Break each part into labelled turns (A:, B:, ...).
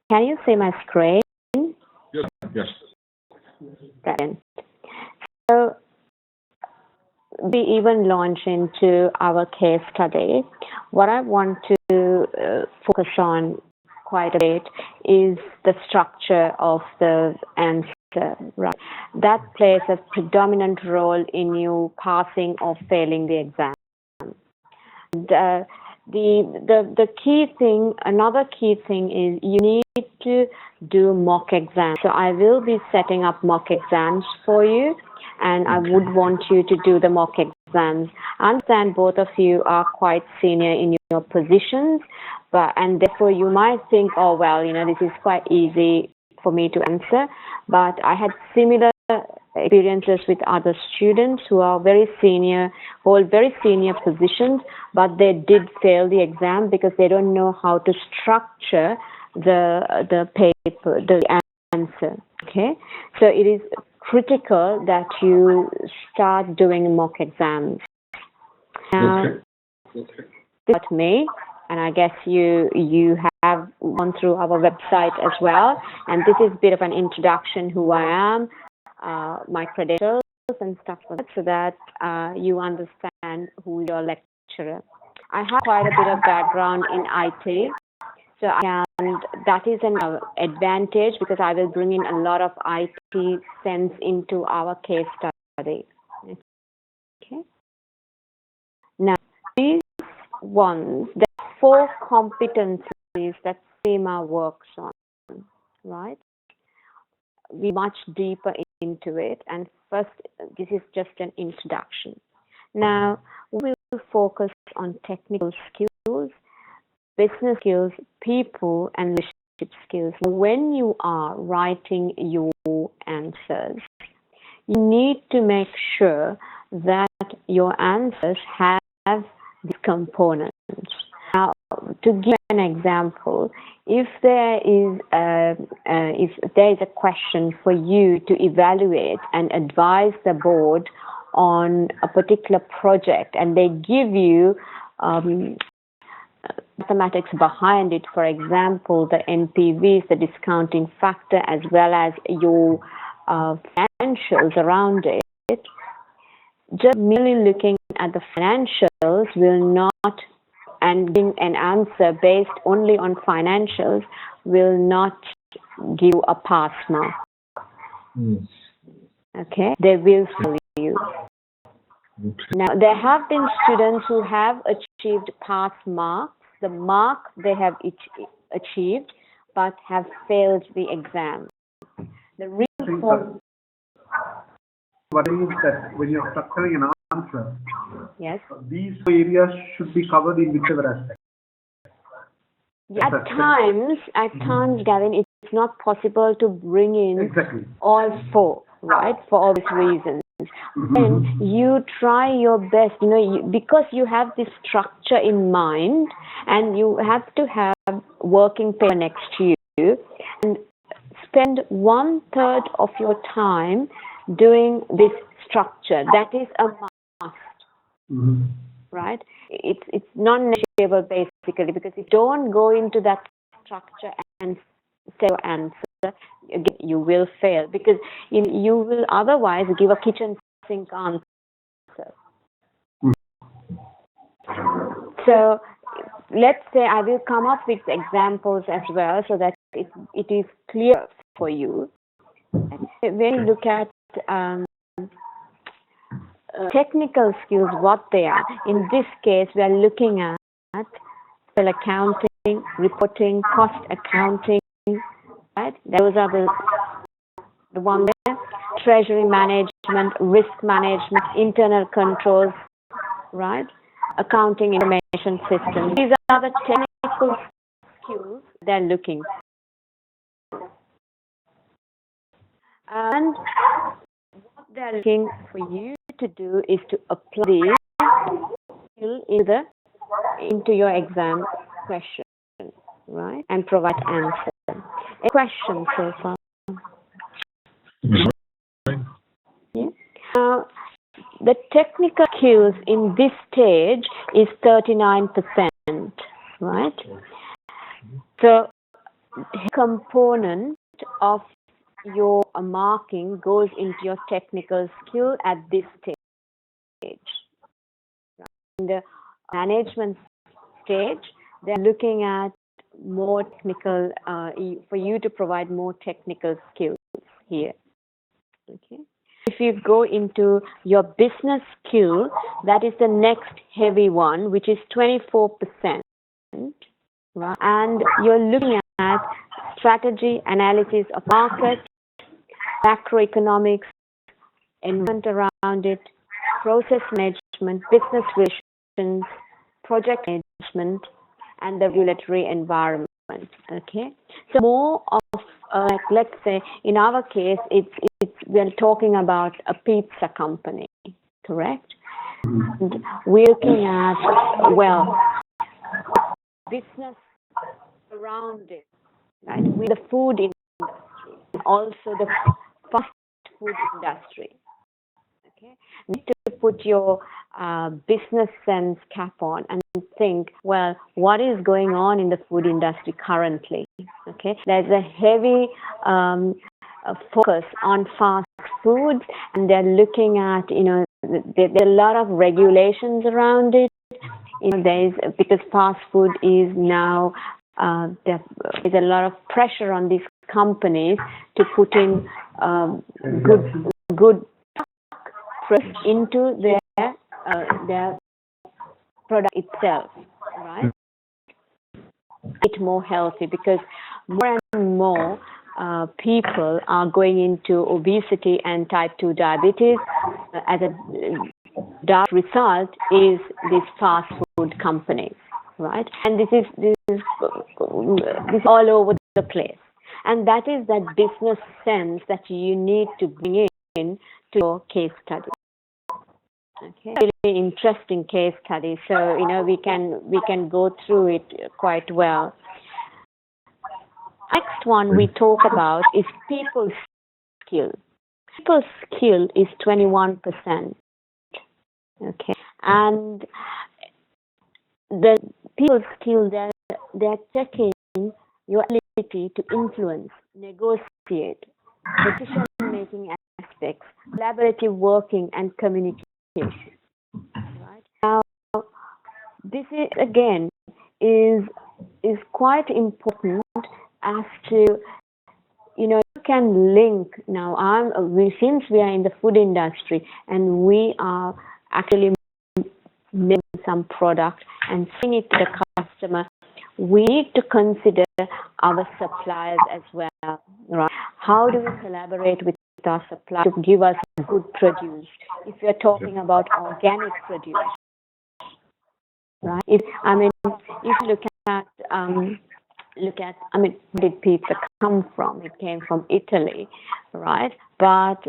A: Can you see my screen?
B: Yes. Yes.
A: Brilliant. So we even launch into our case study. What I want to focus on quite a bit is the structure of the answer, right? That plays a predominant role in you passing or failing the exam. The key thing, another key thing is you need to do mock exams. So I will be setting up mock exams for you, and I would want you to do the mock exams. I understand both of you are quite senior in your positions, and therefore you might think, oh well, this is quite easy for me to answer. But I had similar experiences with other students who are hold very senior positions, but they did fail the exam because they don't know how to structure the paper, the answer. Okay, so it is critical that you start doing mock exams. Now, this is me, and I guess you have gone through our website as well, and this is a bit of an introduction who I am, my credentials and stuff like that, so that you understand who your lecturer. I have quite a bit of background in IT, and that is an advantage because I will bring in a lot of IT sense into our case study. Okay. Now, these ones, there are 4 competencies that SEMA works on, right? We much deeper into it, and first, this is just an introduction. Now, we will focus on technical skills, business skills, people, and leadership skills. When you are writing your answers, you need to make sure that your answers have these components. Now, to give an example, if there is a question for you to evaluate and advise the board on a particular project, and they give you mathematics behind it, for example, the NPVs, the discounting factor, as well as your financials around it, just merely looking at the financials will not, and giving an answer based only on financials will not give you a pass mark. Okay, they will fail you. Now, there have been students who have achieved pass marks, the mark they have achieved, but have failed the exam. The reason for
C: what is that when you're structuring an answer,
A: yes,
C: these areas should be covered in whichever aspect.
A: At times, Gavin, it's not possible to bring in all 4, right? For all these reasons. And you try your best, because you have this structure in mind, and you have to have working paper next to you, and spend 1/3 of your time doing this structure. That is a must, right? It's non-negotiable basically, because if you don't go into that structure and say your answer, you will fail, because you will otherwise give a kitchen sink answer. So let's say I will come up with examples as well, so that it is clear for you. When you look at technical skills, what they are, in this case we are looking at accounting, reporting, cost accounting, right? Those are the ones there. Treasury management, risk management, internal controls, right? Accounting information systems. These are the technical skills they're looking for. And what they're looking for you to do is to apply these skills into your exam question, right? And provide answer. A question so far? Yeah. Now, the technical skills in this stage is 39%, right? So component of your marking goes into your technical skill at this stage. In the management stage, they're looking at more technical, for you to provide more technical skills here. Okay. If you go into your business skill, that is the next heavy one, which is 24%. Right? And you're looking at strategy, analysis of market, macroeconomics, environment around it, process management, business relations, project management, and the regulatory environment. Okay, so more of like, let's say in our case, we're talking about a pizza company, correct? And we're looking at, well, business around it, right? With the food industry, also the fast food industry. Okay, you need to put your business sense cap on and think, well, what is going on in the food industry currently? Okay, there's a heavy focus on fast foods, and they're looking at, there are a lot of regulations around it. Because fast food is now, there's a lot of pressure on these companies to put in good into their product itself, right? It's more healthy because more and more people are going into obesity and type 2 diabetes. As a direct result is these fast food companies, right? And this is all over the place. And that is that business sense that you need to bring in to your case study. Okay, really interesting case study. So we can go through it quite well. Next one we talk about is people skill. People skill is 21%. Okay, and the people skill, they're checking your ability to influence, negotiate, decision-making aspects, collaborative working, and communication. Right now, this is again is quite important as to you can link now. Since we are in the food industry and we are actually making some product and selling it to the customer, we need to consider our suppliers as well, right? How do we collaborate with our suppliers to give us good produce? If you're talking about organic produce, right? If you look at where did pizza come from? It came from Italy, right? But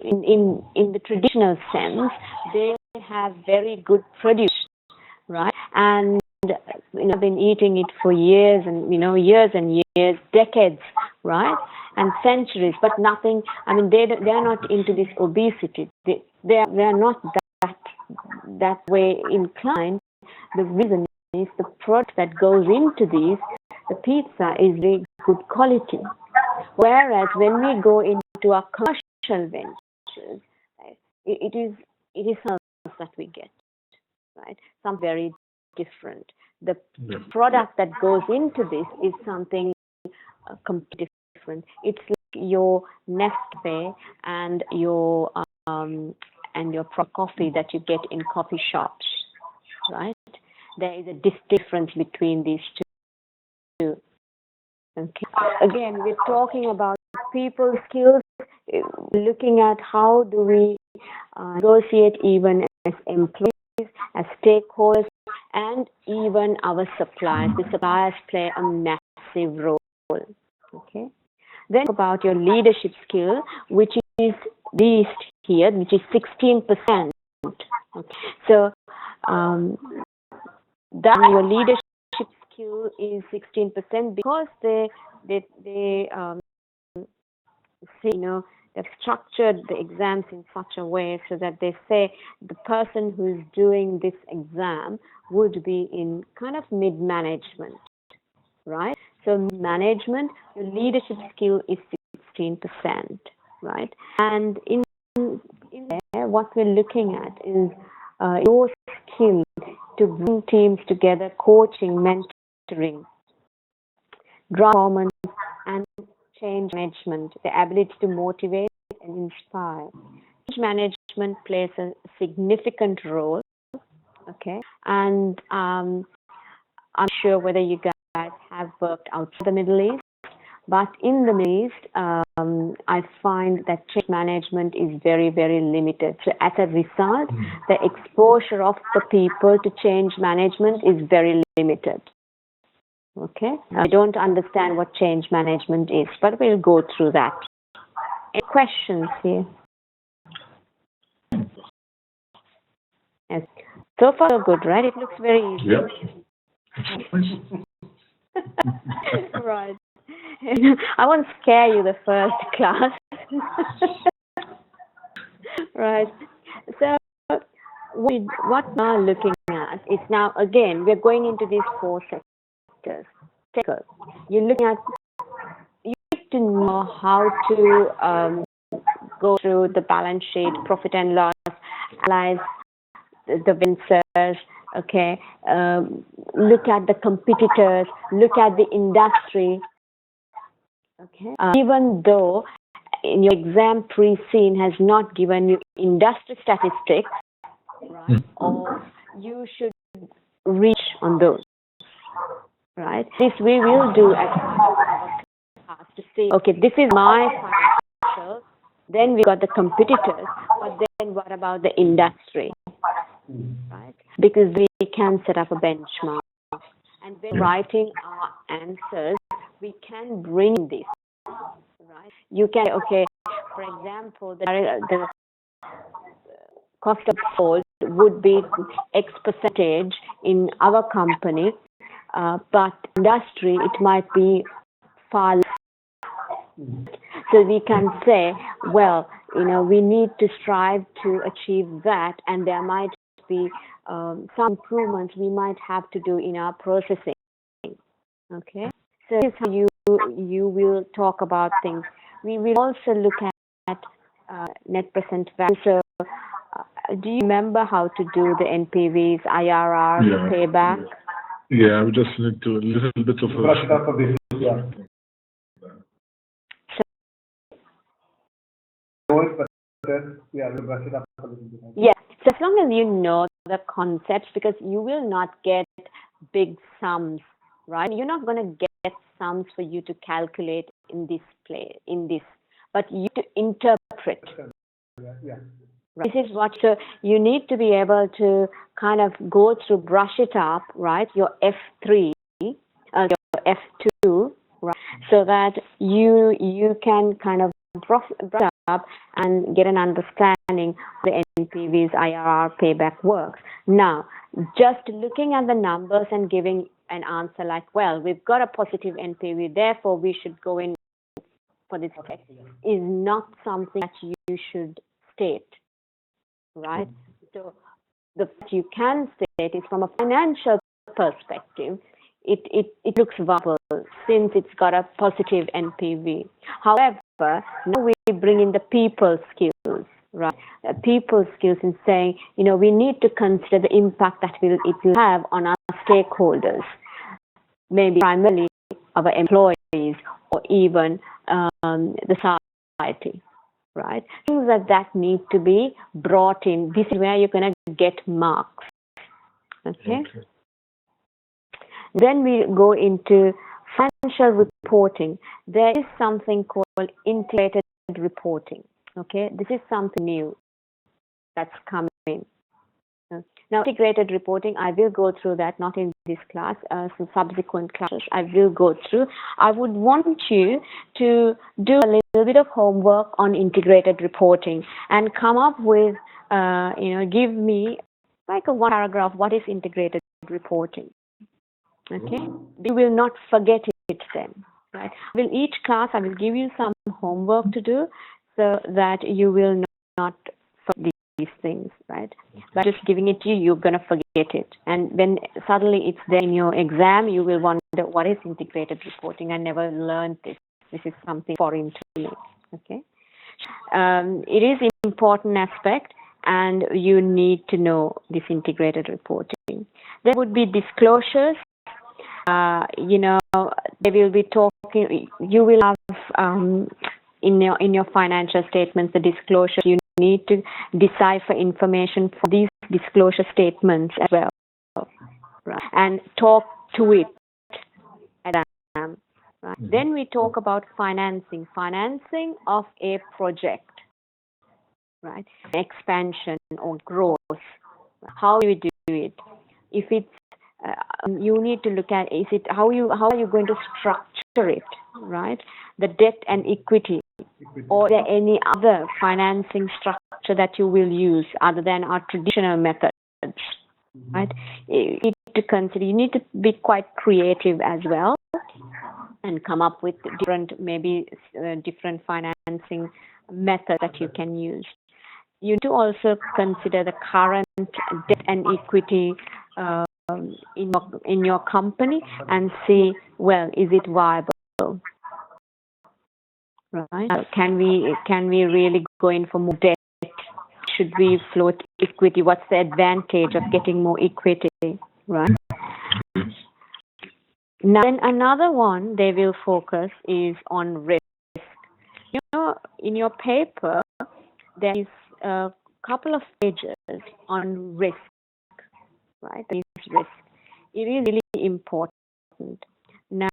A: in the traditional sense, they have very good produce, right? And been eating it for years and years, decades, right? And centuries, but nothing. They are not into this obesity. They are not that way inclined. The reason is the product that goes into these, the pizza is very good quality. Whereas when we go into our commercial ventures, right, it is something that we get, right? Some very different. The product that goes into this is something completely different. It's like your Nescafe and your pro coffee that you get in coffee shops, right? There is a difference between these two. Okay. Again, we're talking about people skills, looking at how do we negotiate even as employees, as stakeholders, and even our suppliers. The suppliers play a massive role. Okay. Then about your leadership skill, which is least here, which is 16%. Okay. So that your leadership skill is 16% because they they've structured the exams in such a way so that they say the person who's doing this exam would be in kind of mid-management, right? So management, your leadership skill is 16%, right? And in there, what we're looking at is your skill to bring teams together, coaching, mentoring, drive performance, and change management, the ability to motivate and inspire. Change management plays a significant role, okay? And I'm sure whether you guys have worked outside the Middle East, but in the Middle East, I find that change management is very, very limited. So as a result, the exposure of the people to change management is very limited. Okay, I don't understand what change management is, but we'll go through that. Any questions here? Yes. So far, so good, right? It looks very easy.
B: Yeah.
A: Right. I won't scare you the first class. Right. So what we are looking at is now, again, we're going into these 4 sectors. You're looking at, you need to know how to go through the balance sheet, profit and loss, analyze the vendors, okay, look at the competitors, look at the industry, okay. Even though in your exam pre-scene has not given you industry statistics, right, or you should reach on those. Right. This we will do as class to see, okay, this is my financials, then we got the competitors, but then what about the industry? Right? Because we can set up a benchmark. And when writing our answers, we can bring this. Right? You can, okay, for example, the cost of sold would be X percentage in our company, but industry, it might be far less. So we can say, well, we need to strive to achieve that, and there might be some improvements we might have to do in our processing. Okay, so this is how you will talk about things. We will also look at net present value. So do you remember how to do the NPVs, IRR, payback?
B: Yeah, we just need to a little bit of
C: brush it up a bit. Yeah. We'll brush it up a little bit.
A: Yeah. So as long as you know the concepts, because you will not get big sums, right? You're not going to get sums for you to calculate in this, but you to interpret.
C: Yeah.
A: Right. This is what, so you need to be able to kind of go through, brush it up, right? Your F3, your F2, right? So that you can kind of brush up and get an understanding of the NPVs, IRR, payback works. Now, just looking at the numbers and giving an answer like, well, we've got a positive NPV, therefore we should go in for this test, is not something that you should state. Right? So the fact you can state is from a financial perspective, it looks viable since it's got a positive NPV. However, now we bring in the people skills, right? People skills in saying, we need to consider the impact that it will have on our stakeholders, maybe primarily our employees or even the society. Right? Things that need to be brought in. This is where you're going to get marks. Okay? Then we go into financial reporting. There is something called integrated reporting. Okay? This is something new that's coming. Now, integrated reporting, I will go through that, not in this class, some subsequent classes I will go through. I would want you to do a little bit of homework on integrated reporting and come up with, give me like a 1 paragraph, what is integrated reporting? Okay? You will not forget it then, right? Each class, I will give you some homework to do so that you will not forget things, right? But just giving it to you, you're going to forget it. And when suddenly it's there in your exam, you will wonder, what is integrated reporting? I never learned this. This is something foreign to me, okay? It is an important aspect, and you need to know this integrated reporting. There would be disclosures. They will be talking. You will have in your financial statements the disclosure. You need to decipher information for these disclosure statements as well, right? And talk to it at exam. Right? Then we talk about financing of a project, right? Expansion or growth. How do you do it? If it's you need to look at how are you going to structure it, right? The debt and equity, or there any other financing structure that you will use other than our traditional methods, right? You need to consider. You need to be quite creative as well and come up with different financing methods that you can use. You need to also consider the current debt and equity in your company and see, well, is it viable? Right? Can we really go in for more debt? Should we float equity? What's the advantage of getting more equity? Right? Now, then another one they will focus is on risk. In your paper, there is a couple of pages on risk, right? There is risk. It is really important. Now,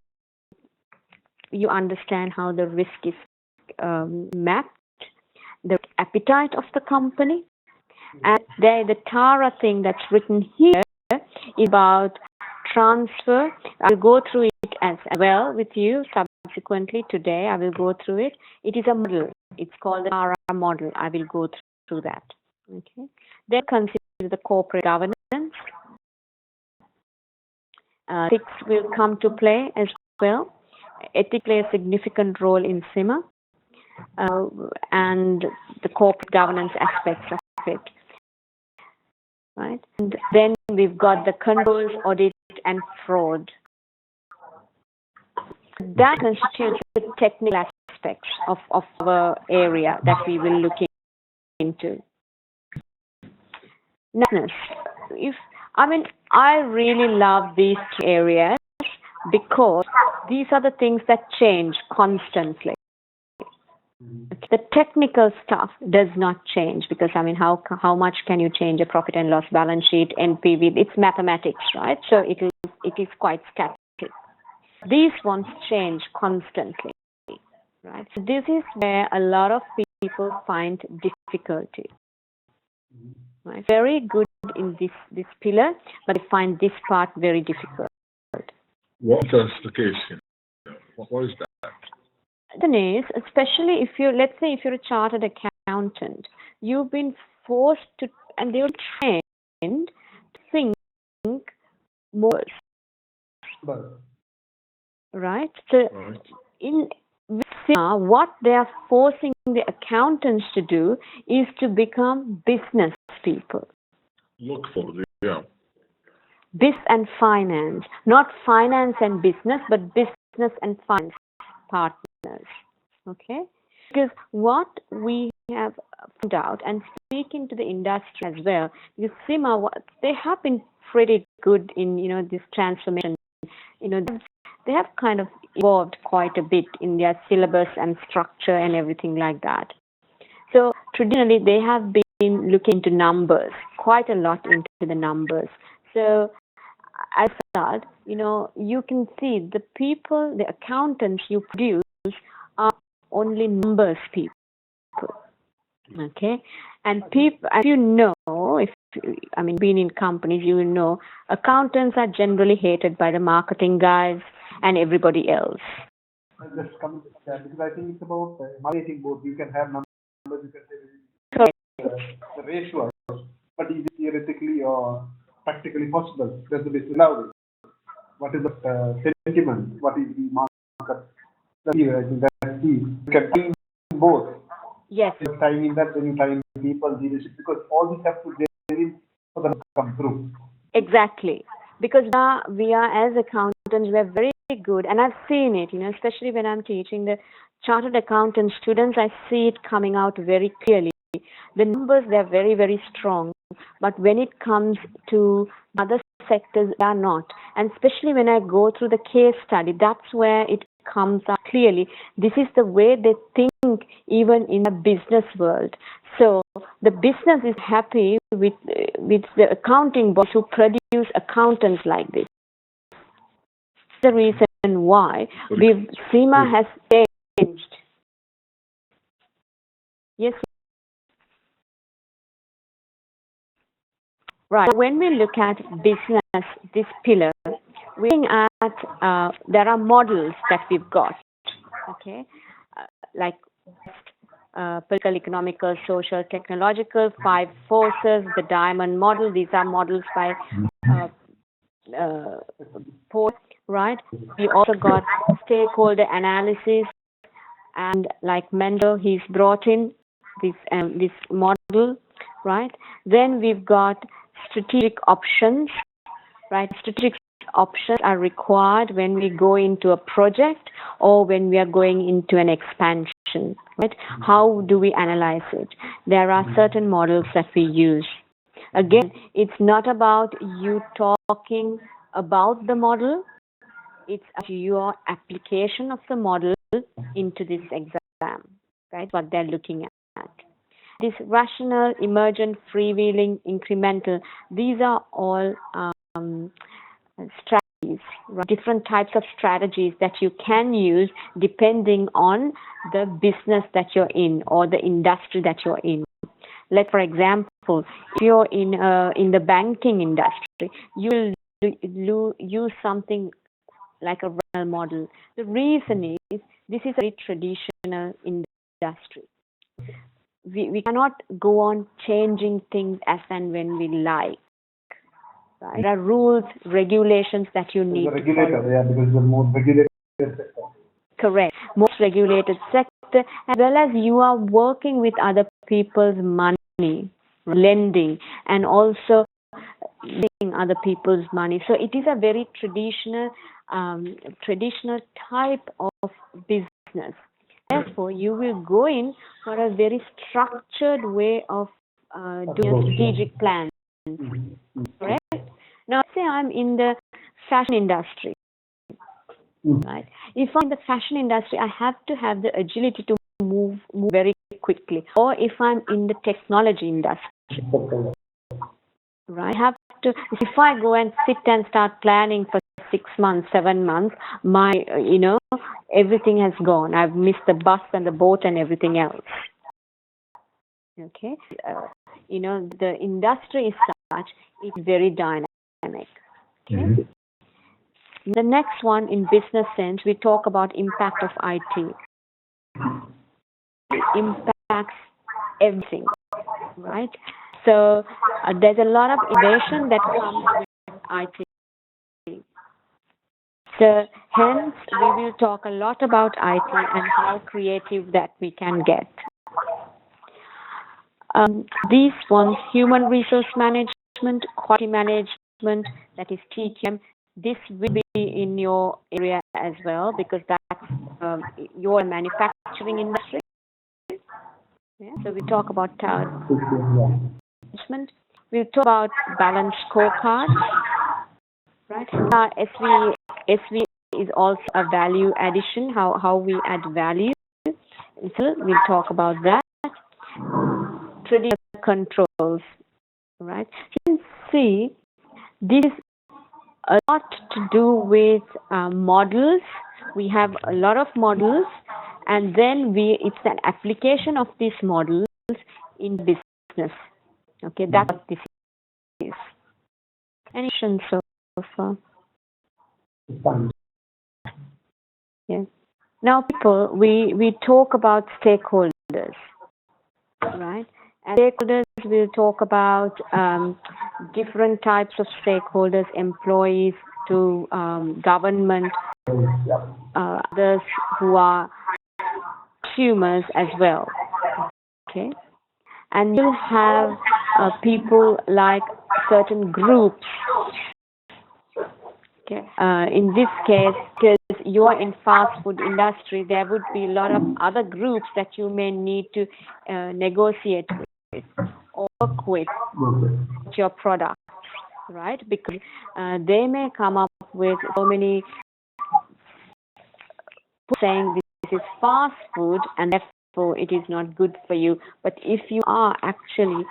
A: you understand how the risk is mapped, the appetite of the company, and the TARA thing that's written here is about transfer. I'll go through it as well with you subsequently today. I will go through it. It is a model. It's called the TARA model. I will go through that. Okay. Then consider the corporate governance. Ethics will come to play as well. Ethics play a significant role in CIMA and the corporate governance aspects of it. Right? And then we've got the controls, audit, and fraud. That constitutes the technical aspects of our area that we will look into. Now, I really love these two areas because these are the things that change constantly. The technical stuff does not change because how much can you change a profit and loss balance sheet, NPV? It's mathematics, right? So it is quite static. These ones change constantly, right? So this is where a lot of people find difficulty. Right? Very good in this pillar, but I find this part very difficult.
B: What is the case? What is that?
A: The is, especially let's say if you're a chartered accountant, you've been forced to, and they're trained to think more. Right? So in CIMA, what they are forcing the accountants to do is to become business people.
B: Look for the, yeah.
A: Business and finance, not finance and business, but business and finance partners. Okay? Because what we have found out, and speaking to the industry as well, because CIMA, they have been pretty good in this transformation. They have kind of evolved quite a bit in their syllabus and structure and everything like that. So traditionally, they have been looking into numbers, quite a lot into the numbers. So as that, you can see the people, the accountants you produce are only numbers people. Okay, and people, as being in companies, you know, accountants are generally hated by the marketing guys and everybody else.
C: Just come because I think it's about marketing board. You can have numbers, you can say the ratio, but is it theoretically or practically possible? That's the basic allowed. What is the sentiment? What is the market? I think that's key. You can tie in both.
A: Yes.
C: You're tying in that, then you tie in people, leadership, because all these have to really for them to come through.
A: Exactly. Because we are as accountants, we're very good, and I've seen it, especially when I'm teaching the chartered accountant students, I see it coming out very clearly. The numbers, they're very, very strong, but when it comes to other sectors, they are not. And especially when I go through the case study, that's where it comes out clearly. This is the way they think even in the business world. So the business is happy with the accounting bodies who produce accountants like this. The reason why SEMA has changed. Yes. Right. When we look at business, this pillar, we're looking at there are models that we've got. Okay, like political, economical, social, technological, 5 forces, the diamond model. These are models by Paul, right? We also got stakeholder analysis, and like Mendel, he's brought in this model, right? Then we've got strategic options, right? Strategic options are required when we go into a project or when we are going into an expansion, right? How do we analyze it? There are certain models that we use. Again, it's not about you talking about the model, it's your application of the model into this exam, right? What they're looking at. This rational, emergent, freewheeling, incremental, these are all strategies, right? Different types of strategies that you can use depending on the business that you're in or the industry that you're in. Like, for example, if you're in the banking industry, you will use something like a rational model. The reason is this is a very traditional industry. We cannot go on changing things as and when we like. Right? There are rules, regulations that you need.
C: The regulator, yeah, because the more regulated sector.
A: Correct. Most regulated sector, as well as you are working with other people's money, lending, and also lending other people's money. So it is a very traditional type of business. Therefore, you will go in for a very structured way of doing a strategic plan. Correct? Now, say I'm in the fashion industry. Right? If I'm in the fashion industry, I have to have the agility to move very quickly. Or if I'm in the technology industry, right? I have to. If I go and sit and start planning for 6 months, 7 months, my everything has gone. I've missed the bus and the boat and everything else. Okay, the industry is such; it's very dynamic. Okay. Mm-hmm. The next one, in business sense, we talk about impact of IT. It impacts everything, right? So there's a lot of innovation that comes with IT. So hence, we will talk a lot about IT and how creative that we can get. These ones, human resource management, quality management, that is TQM, this will be in your area as well because that's your manufacturing industry. Yeah? So we talk about management. We'll talk about balanced scorecard. Right? SV is also a value addition, how we add value. So we'll talk about that. Traditional controls. Right? You can see this is a lot to do with models. We have a lot of models, and then it's an application of these models in business. Okay, that's what this is. Any questions so far? Yes. Now, people, we talk about stakeholders, right? And stakeholders, we'll talk about different types of stakeholders, employees to government, others who are consumers as well. Okay. and you'll have people like certain groups. Okay. In this case, because you are in fast food industry, there would be a lot of other groups that you may need to negotiate with or work with your product, right? Because they may come up with so many saying this is fast food and therefore it is not good for you. But if you are actually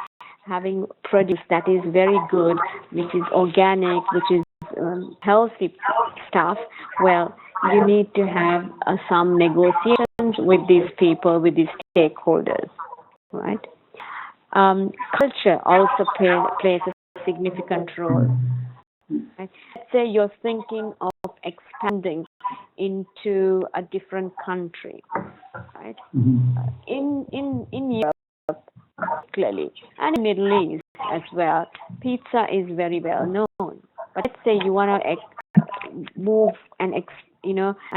A: having produce that is very good, which is organic, which is healthy stuff, well, you need to have some negotiations with these people, with these stakeholders, right? Culture also plays a significant role. Right? Let's say you're thinking of expanding into a different country, right? In Europe, particularly, and in the Middle East as well, pizza is very well known. But let's say you want to move and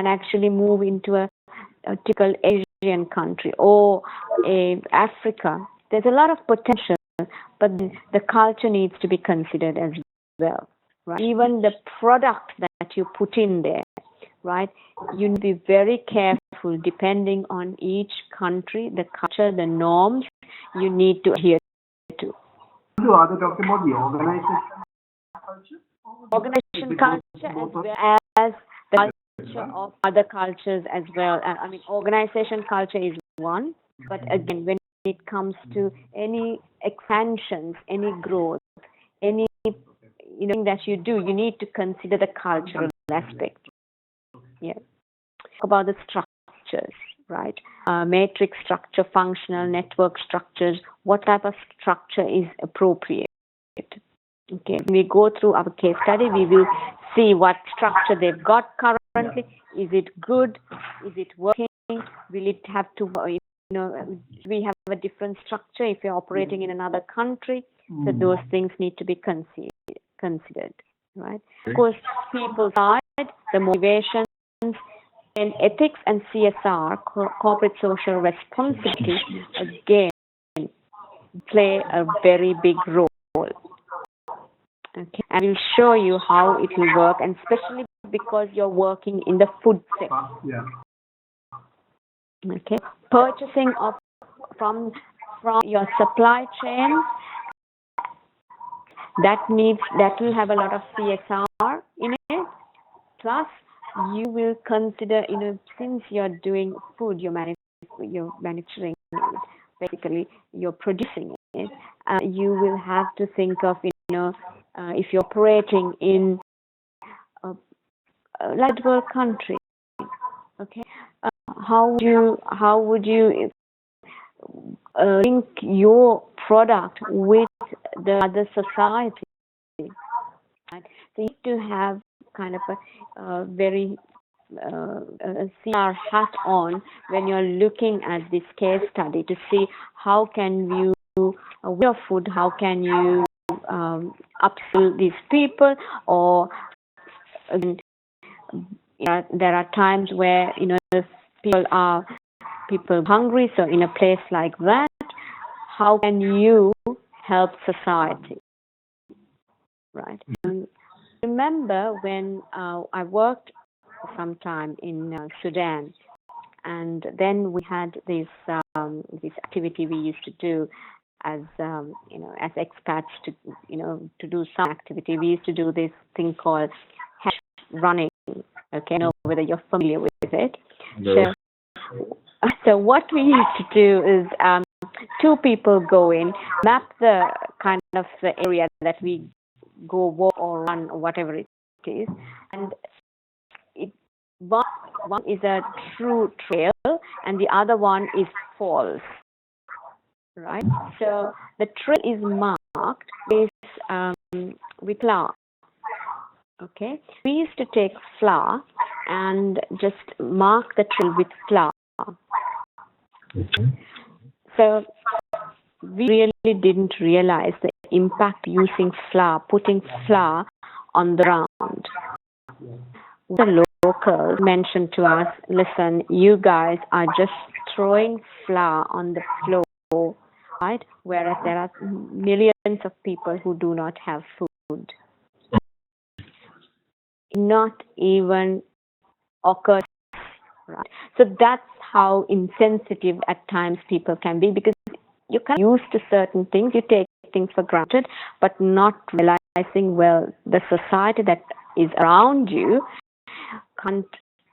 A: actually move into a typical Asian country or Africa. There's a lot of potential, but the culture needs to be considered as well. Right? Even the product that you put in there, right? You need to be very careful depending on each country, the culture, the norms you need to adhere to.
C: Are they talking about the organization culture?
A: Organization culture as well as the culture of other cultures as well. I mean, organization culture is one, but again, when it comes to any expansions, any growth, any that you do, you need to consider the cultural aspect. Yeah. Talk about the structures, right? Matrix structure, functional, network structures. What type of structure is appropriate? Okay. When we go through our case study, we will see what structure they've got currently. Is it good? Is it working? Will it have to, we have a different structure if you're operating in another country? So those things need to be considered, right? Of course, people's side, the motivations, and ethics and CSR, corporate social responsibility, again, play a very big role. Okay, and we'll show you how it will work, and especially because you're working in the food sector.
C: Yeah.
A: Okay, purchasing from your supply chain. That will have a lot of CSR in it. Plus, you will consider, since you're doing food, you're manufacturing it, basically you're producing it. You will have to think of, if you're operating in a third world country, okay, how would you link your product with the other society? Right? So you need to have kind of a very CR hat on when you're looking at this case study to see how can you with your food, how can you upsell these people, or there are times where people are hungry. So in a place like that, how can you help society, right? Remember when I worked for some time in Sudan, and then we had this activity we used to do as as expats to do some activity. We used to do this thing called hash running. Okay, I know whether you're familiar with it.
B: No.
A: So what we used to do is two people go in, map the kind of the area that we go walk or run or whatever it is, and one is a true trail and the other one is false, right? So the trail is marked with flour. Okay, we used to take flour and just mark the trail with flour. So we really didn't realize the impact using flour, putting flour on the ground. The locals mentioned to us, listen, you guys are just throwing flour on the floor right? Whereas there are millions of people who do not have food. Not even occurs, right? So that's how insensitive at times people can be, because you can used to certain things, you take things for granted, but not realizing, well, the society that is around you can't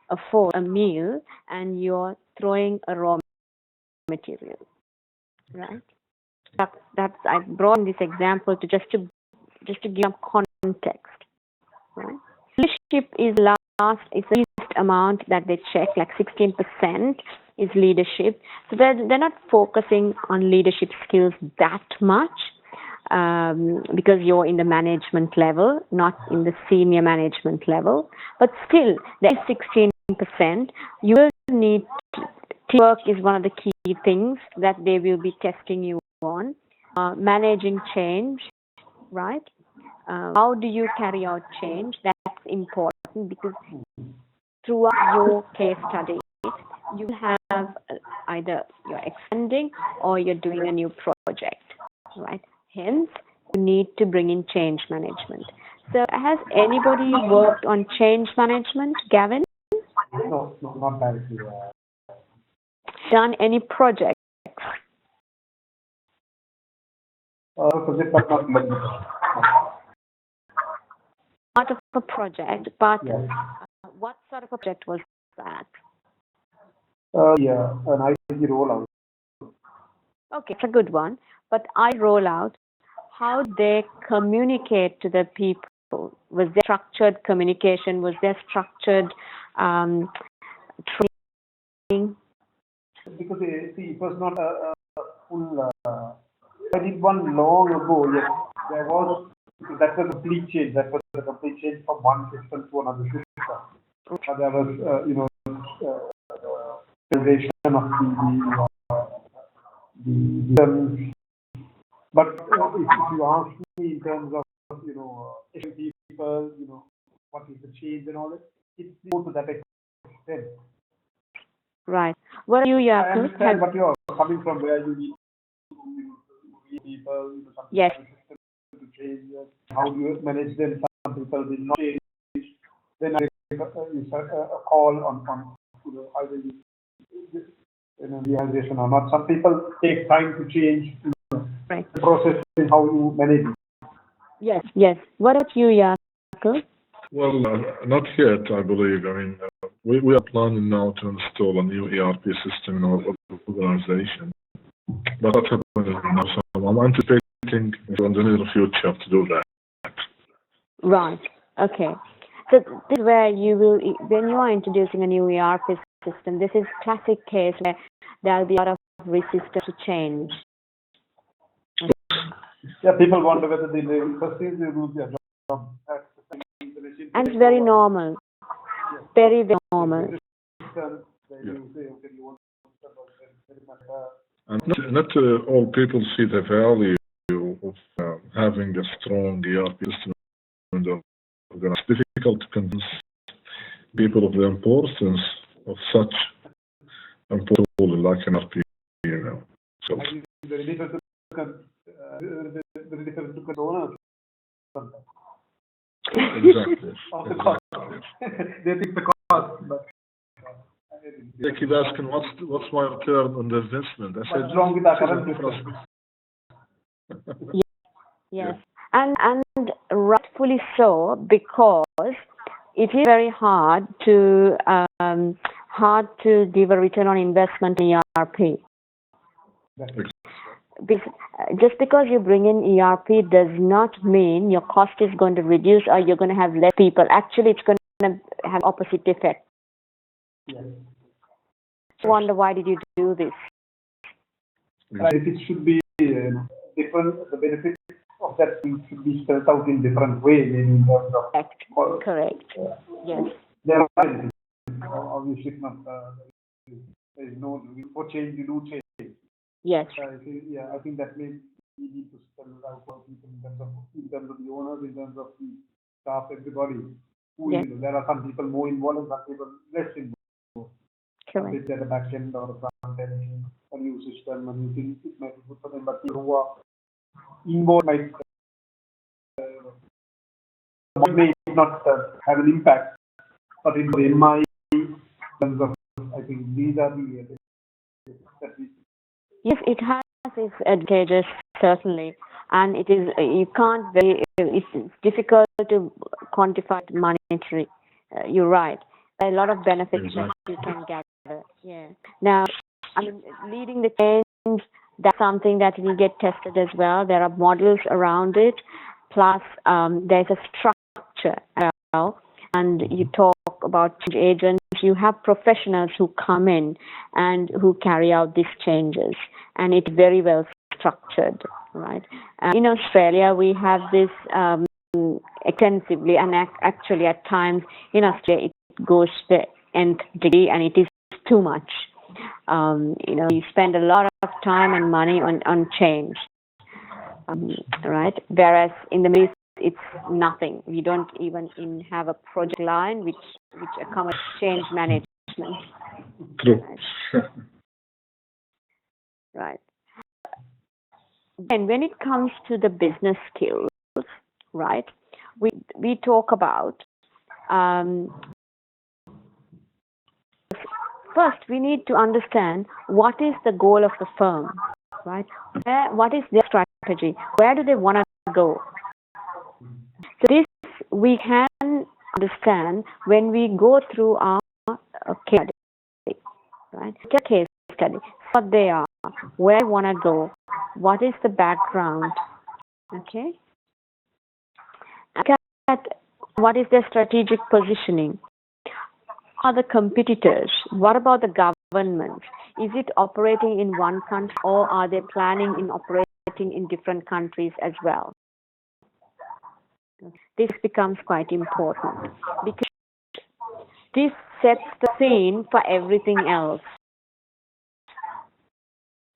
A: afford a meal and you're throwing a raw material, right? That's I brought in this example to just to give some context, right? Leadership is is the least amount that they check, like 16% is leadership. So they're not focusing on leadership skills that much, because you're in the management level, not in the senior management level. But still, there is 16%. You will need teamwork is one of the key things that they will be testing you on. Managing change, right? How do you carry out change? That's important, because throughout your case study, you have either you're expanding or you're doing a new project, right? Hence, you need to bring in change management. So, has anybody worked on change management, Gavin?
C: No, not directly.
A: Done any projects?
C: Project, but not like
A: Part of a project, but
C: yeah.
A: What sort of a project was that?
C: Yeah, an IT rollout.
A: Okay, it's a good one. But I roll out, how they communicate to the people? Was there structured communication? Was there structured training?
C: Because see, it was not a full. I did one long ago. Yes, there was. That was a complete change. That was a complete change from one system to another system. There was, realization of the but if you ask me in terms of people, what is the change and all that, it's more to that extent.
A: Right. What are you,
C: I
A: Yaku?
C: understand what you're coming from, where you need to people, some
A: Yes.
C: system to change. How do you manage them? Some people will not change. Then I a call on either realization or not. Some people take time to change.
A: Right.
C: The process in how you manage it.
A: Yes. Yes. What about you, Yaku?
B: Well, not yet, I believe. I mean, we are planning now to install a new ERP system in our organization. But that happens now, so I'm anticipating in the near future to do that.
A: Right. Okay. So this is where you will, when you are introducing a new ERP system, this is classic case where there will be a lot of resistance to change.
C: Yeah, people wonder whether they first thing they lose their job.
A: And it's very normal. Yes. Very, very normal.
B: And not all people see the value of having a strong ERP system in the organization. It's difficult to convince people of the importance of such important tool like an ERP, So
C: very difficult to control.
B: Exactly.
C: They think the cost, but
B: they keep asking, what's my return on the investment? I said,
C: what's wrong with our current system?
A: Yes, and rightfully so, because it is very hard to give a return on investment in ERP. Just because you bring in ERP does not mean your cost is going to reduce or you're going to have less people. Actually, it's going to have opposite effect.
C: Yes.
A: I wonder, why did you do this?
C: It should be different. The benefits of that thing should be spelled out in different ways. In terms of
A: correct. Yes.
C: There are benefits. Obviously, not. There is no for change. You do change.
A: Yes.
C: I think that means we need to spell it out for people in terms of the owners, in terms of the staff, everybody.
A: Yes.
C: There are some people more involved and some people less involved.
A: Correct.
C: At the back end or the front end. new system and you think it might be good for them, but people who are involved may not have an impact, but in my terms of, I think these are the that we.
A: Yes, it has its advantages, certainly, and it is you can't very it's difficult to quantify it monetary. You're right. There are a lot of benefits that you can gather. Yeah. Now, I mean, leading the change, that's something that will get tested as well. There are models around it. Plus, there's a structure as well. And you talk about change agents. You have professionals who come in and who carry out these changes, and it's very well structured, right? In Australia, we have this extensively, and actually at times in Australia it goes to the nth degree, and it is too much. You spend a lot of time and money on change, right? Whereas in the Middle East, it's nothing. We don't even have a project line which accommodates change management.
B: True.
A: Right. And when it comes to the business skills, right, we talk about first we need to understand what is the goal of the firm, right? What is their strategy? Where do they want to go? So this we can understand when we go through our case study, right? Case study, what they are, where they want to go, what is the background, okay? At what is their strategic positioning? Are the competitors? What about the government? Is it operating in one country, or are they planning in operating in different countries as well? This becomes quite important because this sets the scene for everything else.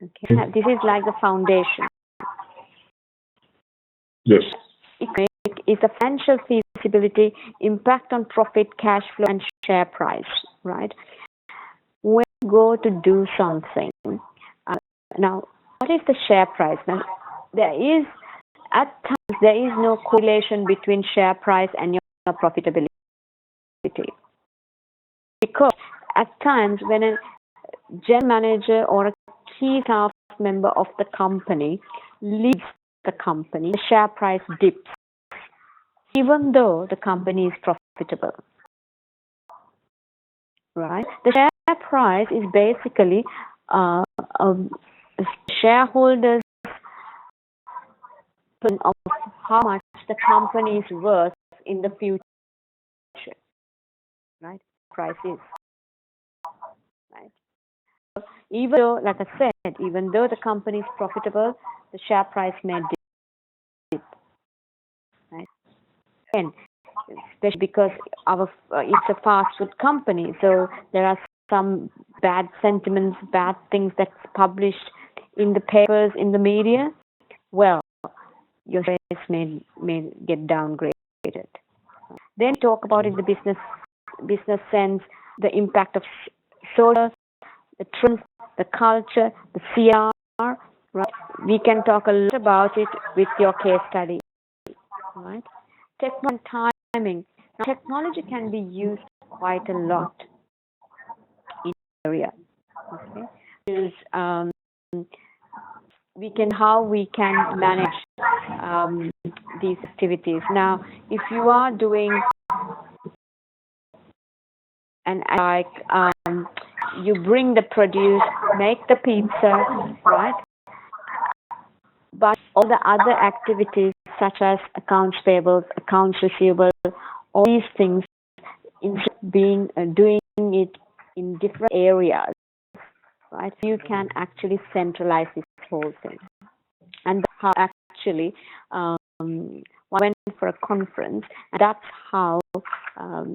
A: Okay, this is like the foundation.
B: Yes.
A: Is the financial feasibility, impact on profit, cash flow, and share price, right? When you go to do something, now, what is the share price? Now, at times, there is no correlation between share price and your profitability. Because at times, when a general manager or a key staff member of the company leaves the company, the share price dips, even though the company is profitable. Right? The share price is basically shareholders' of how much the company is worth in the future. Right? Price is. Right? So even though, like I said, even though the company is profitable, the share price may dip. Right? And especially because it's a fast food company, so there are some bad sentiments, bad things that's published in the papers, in the media. Well, your shares may get downgraded. Then talk about in the business sense, the impact of social, the trends, the culture, the CR. Right? We can talk a lot about it with your case study. Right? Timing. Now, technology can be used quite a lot in the area. Okay, how we can manage these activities. Now, if you are doing you bring the produce, make the pizza, right? But all the other activities such as accounts payable, accounts receivable, all these things, instead of doing it in different areas, right? You can actually centralize this whole thing. And that's how actually I went for a conference, and that's how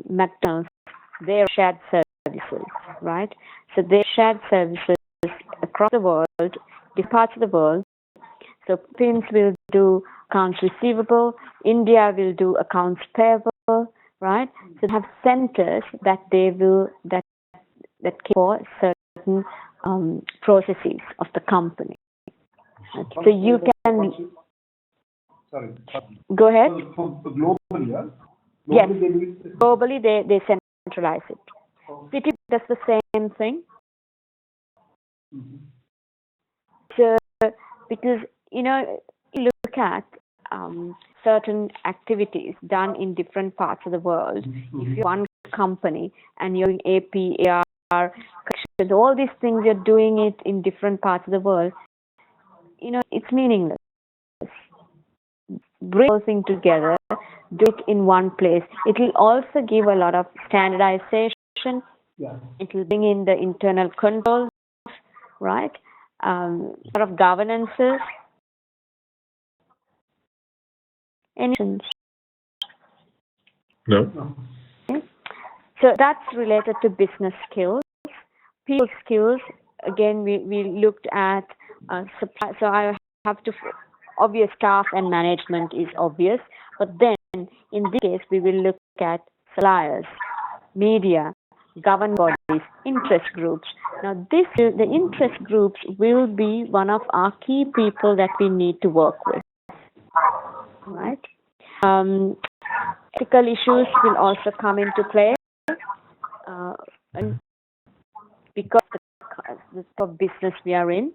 A: McDonald's, their shared services, right? So they shared services across the world, different parts of the world. So Philippines will do accounts receivable, India will do accounts payable, right? So they have centers that they will that care for certain processes of the company. Okay. So you can
C: Sorry.
A: go ahead.
C: So globally, yeah?
A: Yes.
C: Globally, they do it.
A: Globally, they centralize it. City does the same thing. So, because you look at certain activities done in different parts of the world. If you're one company and you're in AP, AR, corrections, all these things, you're doing it in different parts of the world. It's meaningless. Bring everything together, do it in one place. It will also give a lot of standardization.
C: Yeah.
A: It will bring in the internal controls, right? Sort of governances. Any questions?
B: No.
A: Okay. So that's related to business skills. People skills, again, we looked at supply. So I have to, obvious staff and management is obvious, but then in this case, we will look at suppliers, media, government bodies, interest groups. Now, the interest groups will be one of our key people that we need to work with, right? Ethical issues will also come into play, and because the type of business we are in,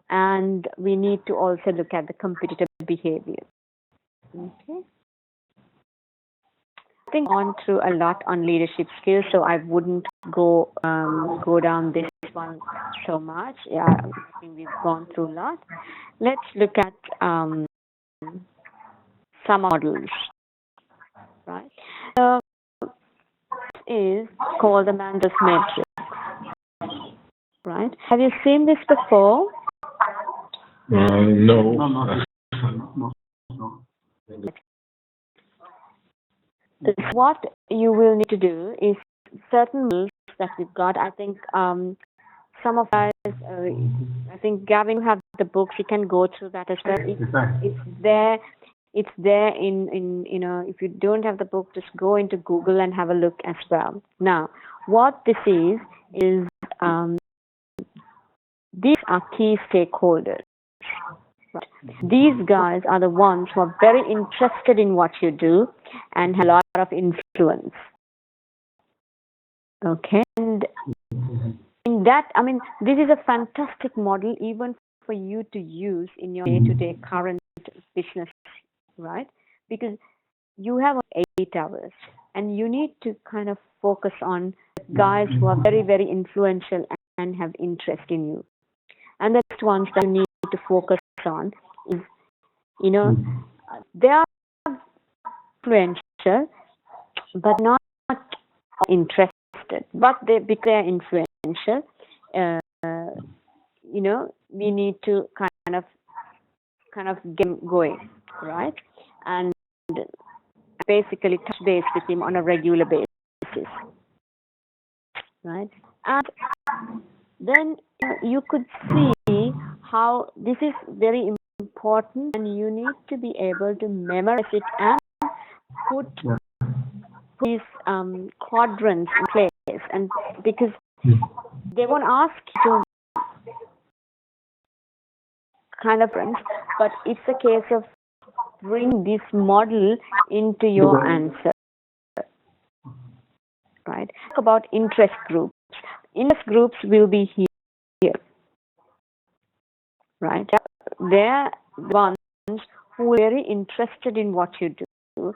A: and we need to also look at the competitive behavior. Okay. I think on through a lot on leadership skills, so I wouldn't go down this one so much. Yeah, I think we've gone through a lot. Let's look at some models, right? So this is called the Manders matrix, right? Have you seen this before?
B: No.
A: What you will need to do is certain rules that we've got. I think some of us, I think Gavin, you have the books. You can go through that as well. It's there. It's there in if you don't have the book, just go into Google and have a look as well. Now, what this is these are key stakeholders. Right. These guys are the ones who are very interested in what you do and have a lot of influence. Okay, and in that, I mean, this is a fantastic model even for you to use in your day-to-day current business, right? Because you have 8 hours and you need to kind of focus on guys who are very, very influential and have interest in you. And the next ones that you need to focus on is, they are influential, but not interested. But because they are influential, we need to kind of get him going, right? And basically touch base with him on a regular basis, right? And then you could see how this is very important, and you need to be able to memorize it and put these quadrants in place, and because they won't ask you to kind of friends, but it's a case of bring this model into your answer, right? Talk about interest groups. Interest groups will be here, right? They're the ones who are very interested in what you do,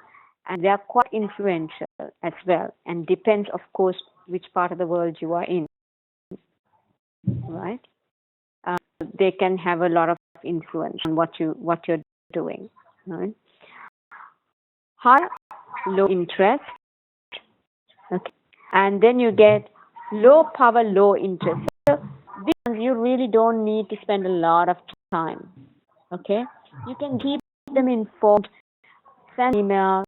A: and they are quite influential as well, and depends, of course, which part of the world you are in, right? They can have a lot of influence on what you're doing, right? High, low interest, okay, and then you get low power, low interest. So these ones you really don't need to spend a lot of time, okay? You can keep them informed, send email,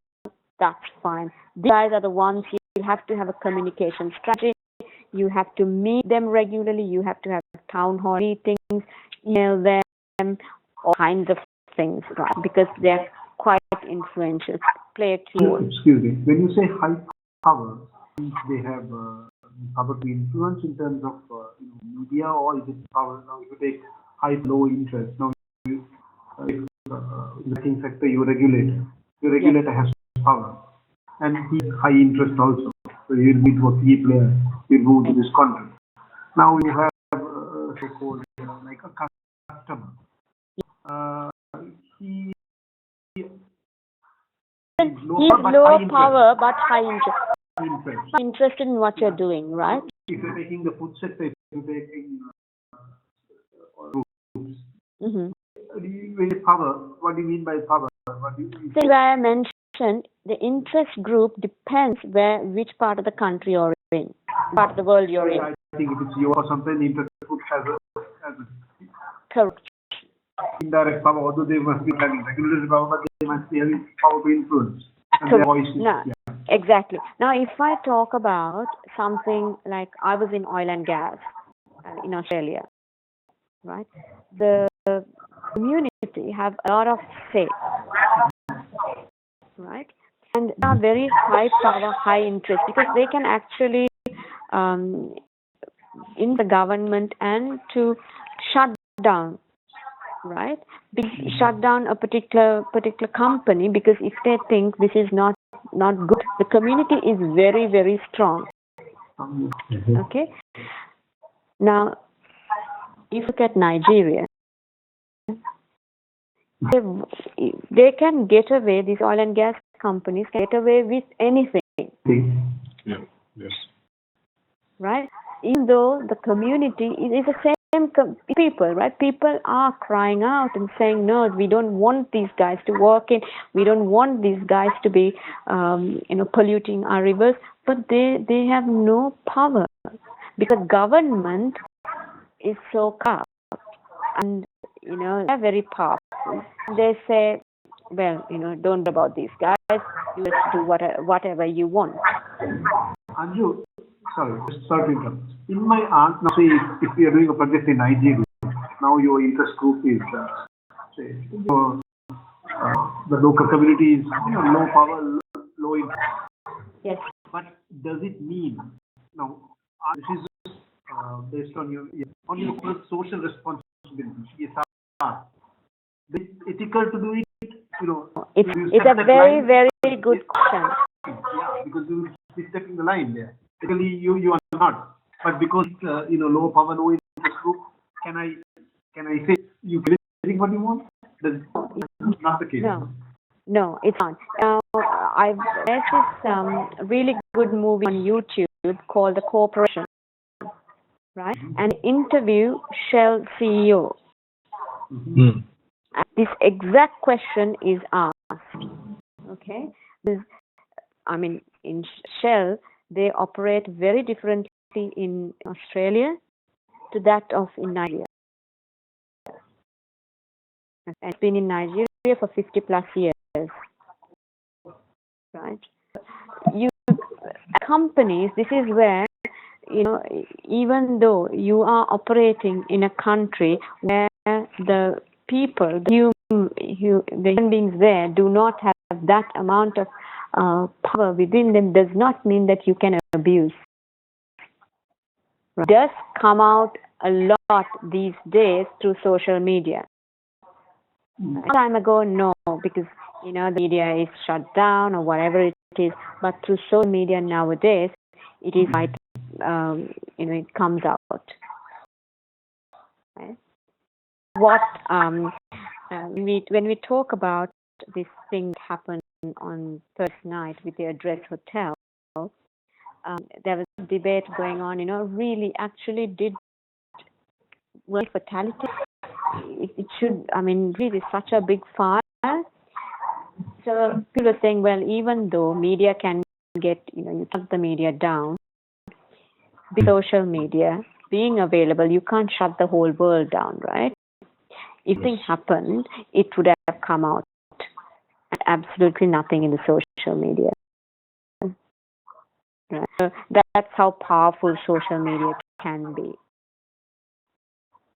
A: that's fine. These guys are the ones you have to have a communication strategy. You have to meet them regularly. You have to have town hall meetings, email them, all kinds of things, right? Because they're quite influential, play a key role.
C: Excuse me. When you say high power, they have power to influence in terms of media, or is it power now? If you take high low interest now, you, if, in the banking sector you regulate, your regulator has power, and he has high interest also. So you will meet to a key player, you move to this country. Now you have so-called like a customer. He
A: He's low power but high interest. Interested in what you're doing, right?
C: If you're taking the food sector, if you're taking groups, power. What do you mean by power? What do you mean?
A: So where I mentioned the interest group depends which part of the country you're in, part of the world you're in.
C: I think if it's you or something, the interest group has a
A: correct
C: indirect power, although they must be having regulatory power, but they must be having power to influence.
A: Exactly. Now, if I talk about something like I was in oil and gas in Australia, right? The community have a lot of say, right? And they are very high power, high interest because they can actually in the government and to shut down. Right? Shut down a particular company because if they think this is not good, the community is very, very strong. Okay. Now, if you look at Nigeria, they can get away. These oil and gas companies can get away with anything.
B: Yeah. Yes.
A: Right? Even though the community is the same. People, right? People are crying out and saying, no, we don't want these guys to work in. We don't want these guys to be, polluting our rivers. But they have no power because government is so corrupt, and they're very powerful. They say, well, don't worry about these guys. You just do whatever you want.
C: Anju, sorry to interrupt. In my now say if we are doing a project in Nigeria, now your interest group is say the local community is low power, low interest.
A: Yes.
C: But does it mean now this is based on your social responsibility, CSR? Is it ethical to do it?
A: It's a very, very good question.
C: Yeah, because you will be stepping the line there. Ethically, you are not. But because low power, low interest group, can I say you get everything what you want? That's not the case.
A: No, it's not. I've read this really good movie on YouTube called The Corporation, right? And interview Shell CEO. This exact question is asked. Okay, in Shell they operate very differently in Australia to that of in Nigeria. It's been in Nigeria for 50 plus years, right? Companies, this is where, even though you are operating in a country where the people, the human beings there do not have that amount of power within them, does not mean that you can abuse. It does come out a lot these days through social media. A time ago, no, because the media is shut down or whatever it is. But through social media nowadays, it is like it comes out. Right? When we talk about this thing that happened on Thursday night with the Address Hotel, there was a debate going on. Really, actually, did fatality? It should. Really, such a big fire. So people are saying, well, even though media can get, you shut the media down, social media being available, you can't shut the whole world down, right? If things happened, it would have come out. Absolutely nothing in the social media. Right? So that's how powerful social media can be.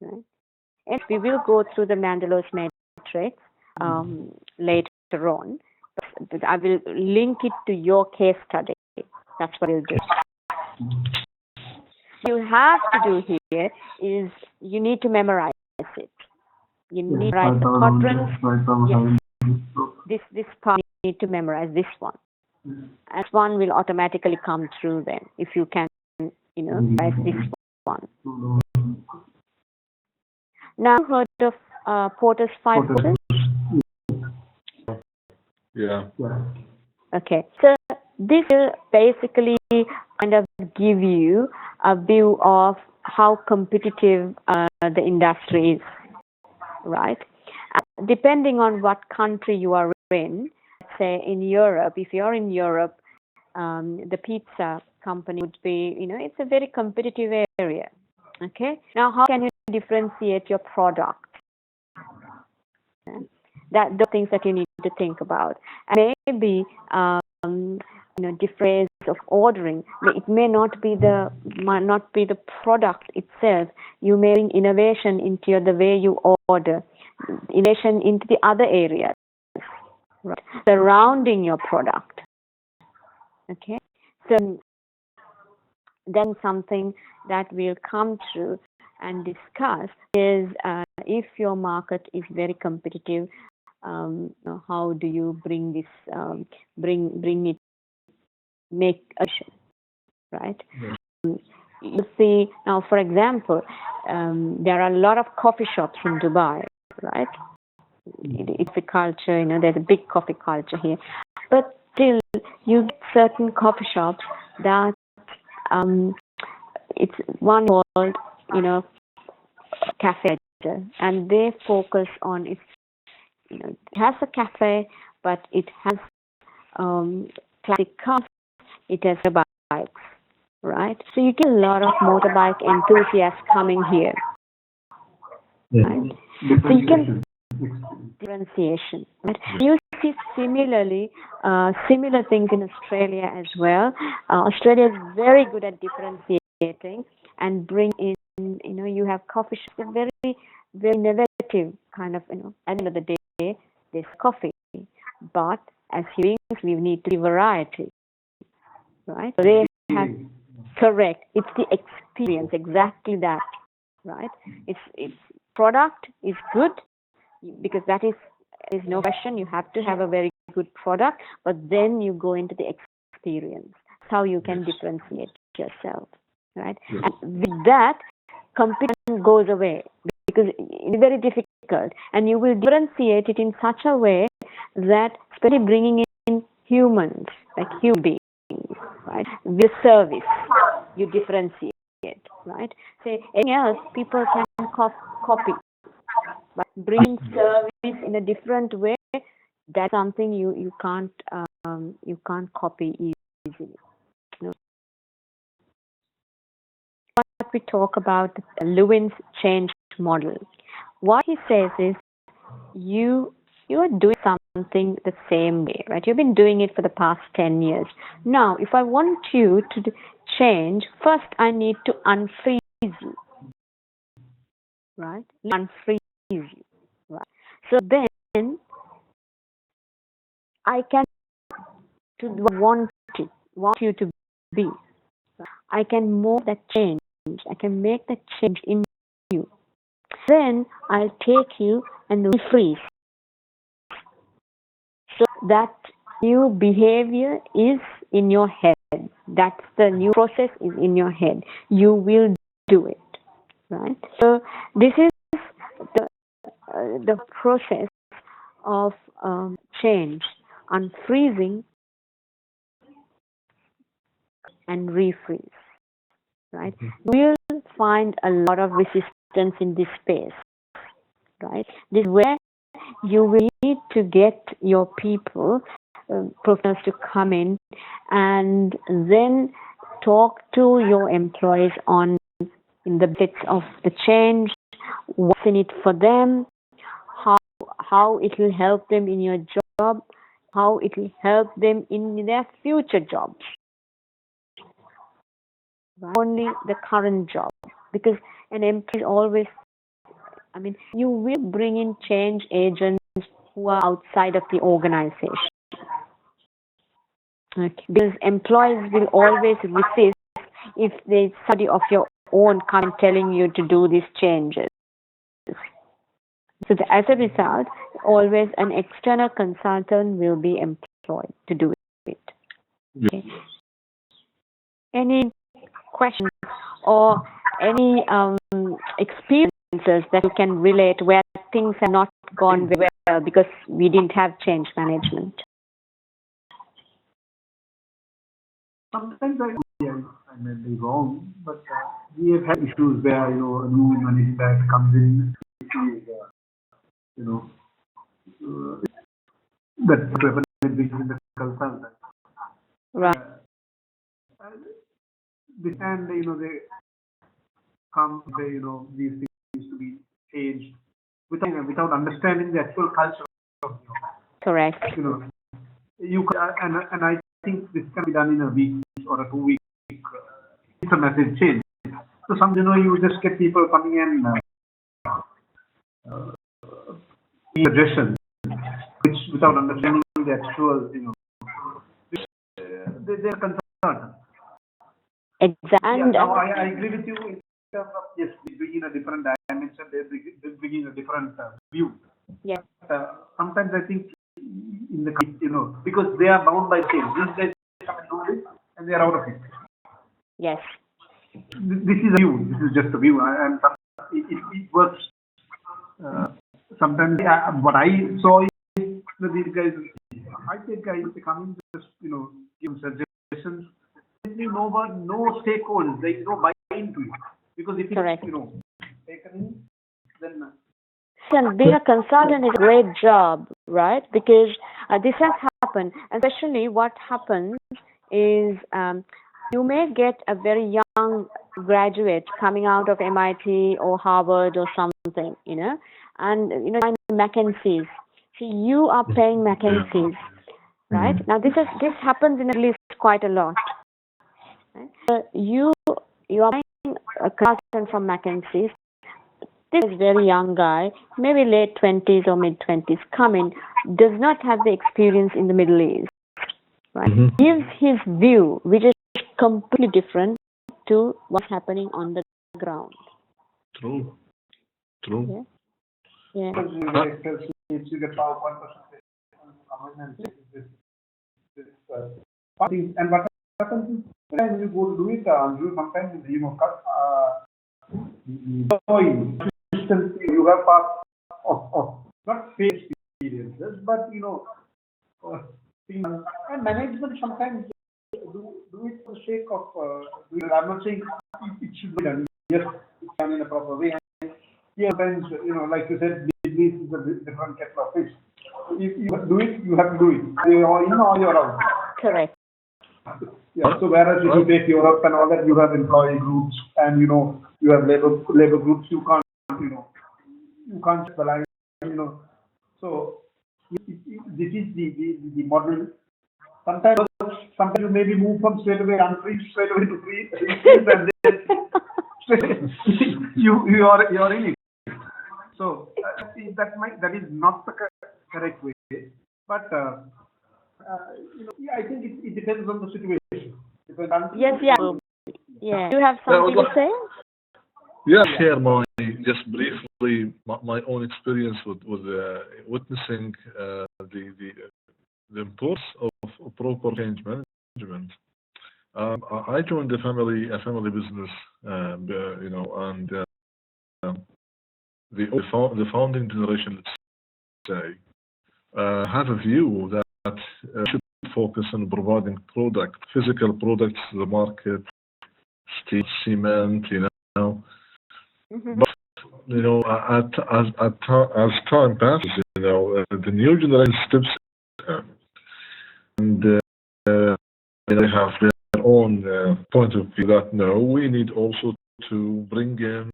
A: Right? And we will go through the Mandela's matrix later on. But I will link it to your case study. That's what we'll do. You have to do here is you need to memorize it. You need to write the quadrants. Yes. This part you need to memorize this one. And one will automatically come through then if you can, write this one. Now, heard of Porter's 5 forces?
B: Yeah.
A: Okay, so this will basically kind of give you a view of how competitive the industry is, right? Depending on what country you are in, say in Europe, if you're in Europe, the pizza company would be, it's a very competitive area. Okay, now how can you differentiate your product? That the things that you need to think about, and maybe different ways of ordering. It may not be the product itself. You may bring innovation into the way you order, innovation into the other areas, right, surrounding your product. Okay, so then something that we'll come through and discuss is if your market is very competitive, how do you bring this, bring it, make action, right? You see, now for example, there are a lot of coffee shops in Dubai, right? It's a culture, there's a big coffee culture here, but still you get certain coffee shops that it's one called, cafe, and they focus on it has a cafe, but it has classic cars, it has motorbikes, right? So you get a lot of motorbike enthusiasts coming here, right? So you can differentiation, right? You see similar things in Australia as well. Australia is very good at differentiating and bring in, you have coffee shops, they're very, very innovative kind of, at the end of the day, there's coffee, but as humans, we need to be variety, right? So they have, correct, it's the experience, exactly that, right? It's product is good, because there's no question, you have to have a very good product, but then you go into the experience. That's how you can differentiate yourself, right? And with that, competition goes away, because it's very difficult, and you will differentiate it in such a way that, especially bringing in humans, like human beings, right? With service, you differentiate, right? Say anything else, people can copy, but bringing service in a different way, that's something you can't copy easily. What we talk about Lewin's change model. What he says is you are doing something the same way, right? You've been doing it for the past 10 years. Now, if I want you to change, first I need to unfreeze you, right? Unfreeze you, right? So then I can want you to be. I can mold that change. I can make that change in you. Then I'll take you and refreeze. So that new behavior is in your head. That's the new process is in your head. You will do it, right? So this is the process of change, unfreezing and refreeze, right? We'll find a lot of resistance in this space, right? This is where you will need to get your people, professionals, to come in and then talk to your employees on in the bits of the change, what's in it for them, how it will help them in your job, how it will help them in their future jobs. Right? Only the current job, because an employee always, you will bring in change agents who are outside of the organization. Okay. Because employees will always resist if there's somebody of your own coming telling you to do these changes. So as a result, always an external consultant will be employed to do it. Okay. Any questions or any experiences that you can relate where things have not gone very well because we didn't have change management?
C: Sometimes I may be wrong, but we have had issues where, a new management that comes in, that definitely in the consultant.
A: Right.
C: And, they come say, these things to be changed without understanding the actual culture of
A: Correct.
C: and I think this can be done in a week or a 2 week. It's a massive change. So you just get people coming in suggestions, which without understanding the actual, they're concerned.
A: Exactly.
C: Yeah, no, I agree with you in terms of, yes, they bring in a different dimension, they bring in a different view.
A: Yeah.
C: Sometimes I think in the, because they are bound by change. These guys come and do this and they are out of it.
A: Yes.
C: This is a view. This is just a view, and it works. Sometimes what I saw is that these guys, I think guys, they come in just give suggestions. No stakeholders. There is no buy-in to it because if
A: correct.
C: it's taken in, then.
A: And being a consultant is a great job, right? Because this has happened. Especially what happens is you may get a very young graduate coming out of MIT or Harvard or something, and McKinsey's. So you are paying McKinsey's, right? Now this happens in at least quite a lot. Right? So you are buying a consultant from McKinsey's. This very young guy, maybe late 20s or mid 20s, come in, does not have the experience in the Middle East, right? Gives his view, which is completely different to what's happening on the ground. True. Yeah.
C: If you get PowerPoint and what happens is when you go to do it, sometimes in the name of you have part of not fake experiences, but and management sometimes do it for the sake of I'm not saying it should be done. Yes, it's done in a proper way. And sometimes like you said, this is a different kettle of fish. If you do it, you have to do it. You're in or you're out.
A: Correct.
C: Yeah. So whereas if you take Europe and all that, you have employee groups and you have labor groups. You can't you can't rely. So this is the model. Sometimes you maybe move from straight away unfree straight away to free, and then you're in it. So that is not the correct way. But I think it depends on the situation.
A: Yes, yeah. Yeah. Do you have something to say?
B: Yeah, share just briefly my own experience with witnessing the importance of proper change management. I joined a family business, and the founding generation, let's say, have a view that should focus on providing physical products to the market, steel, cement, But as time passes, the new generation steps and they have their own point of view that no, we need also to bring in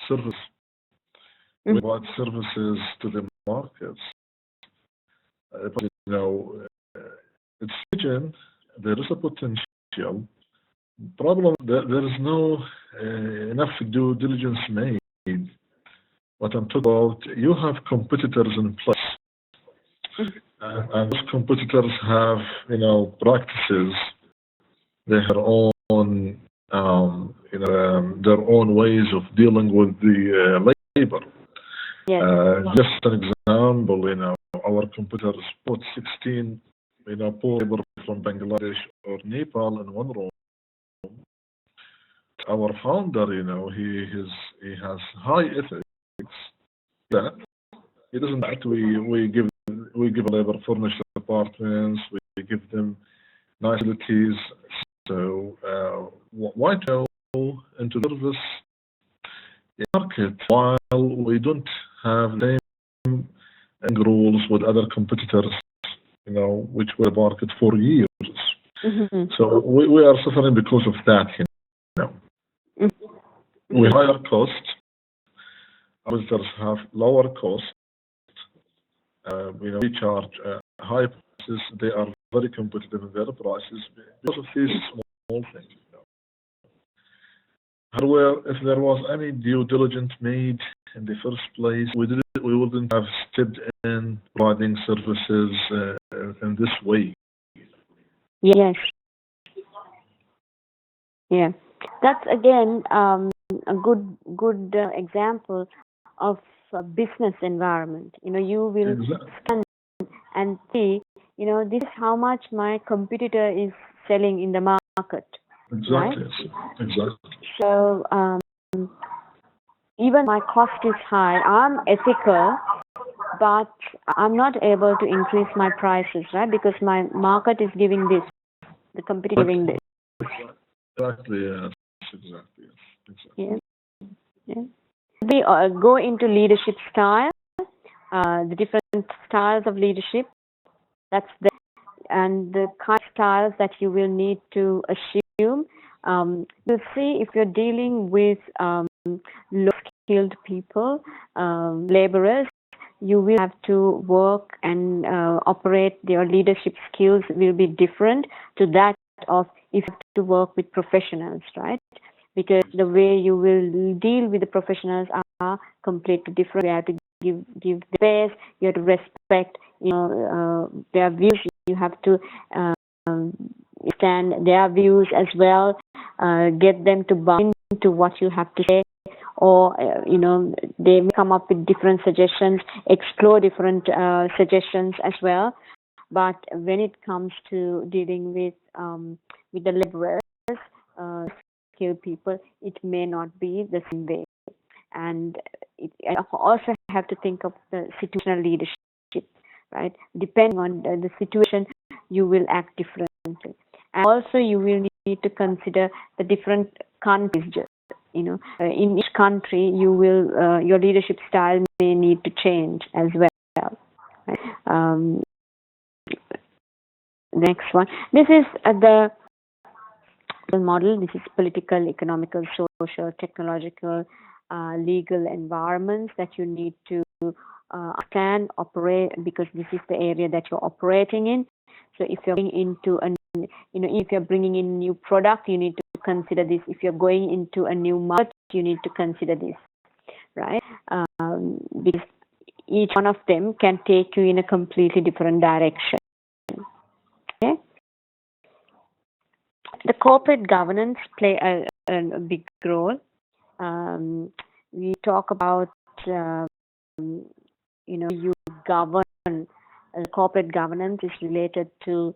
B: service, provide services to the markets. But it's region, there is a potential. Problem there is no enough due diligence made. What I'm talking about, you have competitors in place, and those competitors have practices, their own their own ways of dealing with the labor.
A: Yes.
B: Just an example, our competitors put 16, poor labor from Bangladesh or Nepal in one room. Our founder, he has high ethics. That he doesn't act. We give labor furnished apartments. We give them nice facilities. So why go into service market while we don't have the same rules with other competitors, which were market for years.
A: Mm-hmm.
B: So we are suffering because of that.
A: Mm-hmm.
B: We higher cost. Competitors have lower cost. We charge high prices. They are very competitive in their prices because of these small things. However, if there was any due diligence made in the first place, we wouldn't have stepped in providing services in this way.
A: Yes. Yeah. That's again a good example of a business environment. You will
B: Exactly.
A: scan and see, this is how much my competitor is selling in the market, right?
B: Exactly.
A: So even my cost is high, I'm ethical, but I'm not able to increase my prices, right? Because my market is giving this, the competitor giving this.
B: Exactly. Yes. Exactly. Yes. Exactly.
A: Yeah. Yeah. We go into leadership style, the different styles of leadership. That's and the kind of styles that you will need to assume. You'll see if you're dealing with low-skilled people, laborers, you will have to work and operate. Your leadership skills will be different to that of if you have to work with professionals, right? Because the way you will deal with the professionals are completely different. You have to give the space. You have to respect, their views. You have to stand their views as well. Get them to buy into what you have to say, or they may come up with different suggestions. Explore different suggestions as well. But when it comes to dealing with the laborers, skilled people, it may not be the same way. And I also have to think of the situational leadership, right? Depending on the situation, you will act differently. And also, you will need to consider the different countries. In each country, your leadership style may need to change as well. Right? Next one. This is the model. This is political, economical, social, technological, legal environments that you need to understand, operate, because this is the area that you're operating in. So if you're bringing into if you're bringing in new product, you need to consider this. If you're going into a new market, you need to consider this, right? Because each one of them can take you in a completely different direction. Okay. The corporate governance play a big role. We talk about you govern. Corporate governance is related to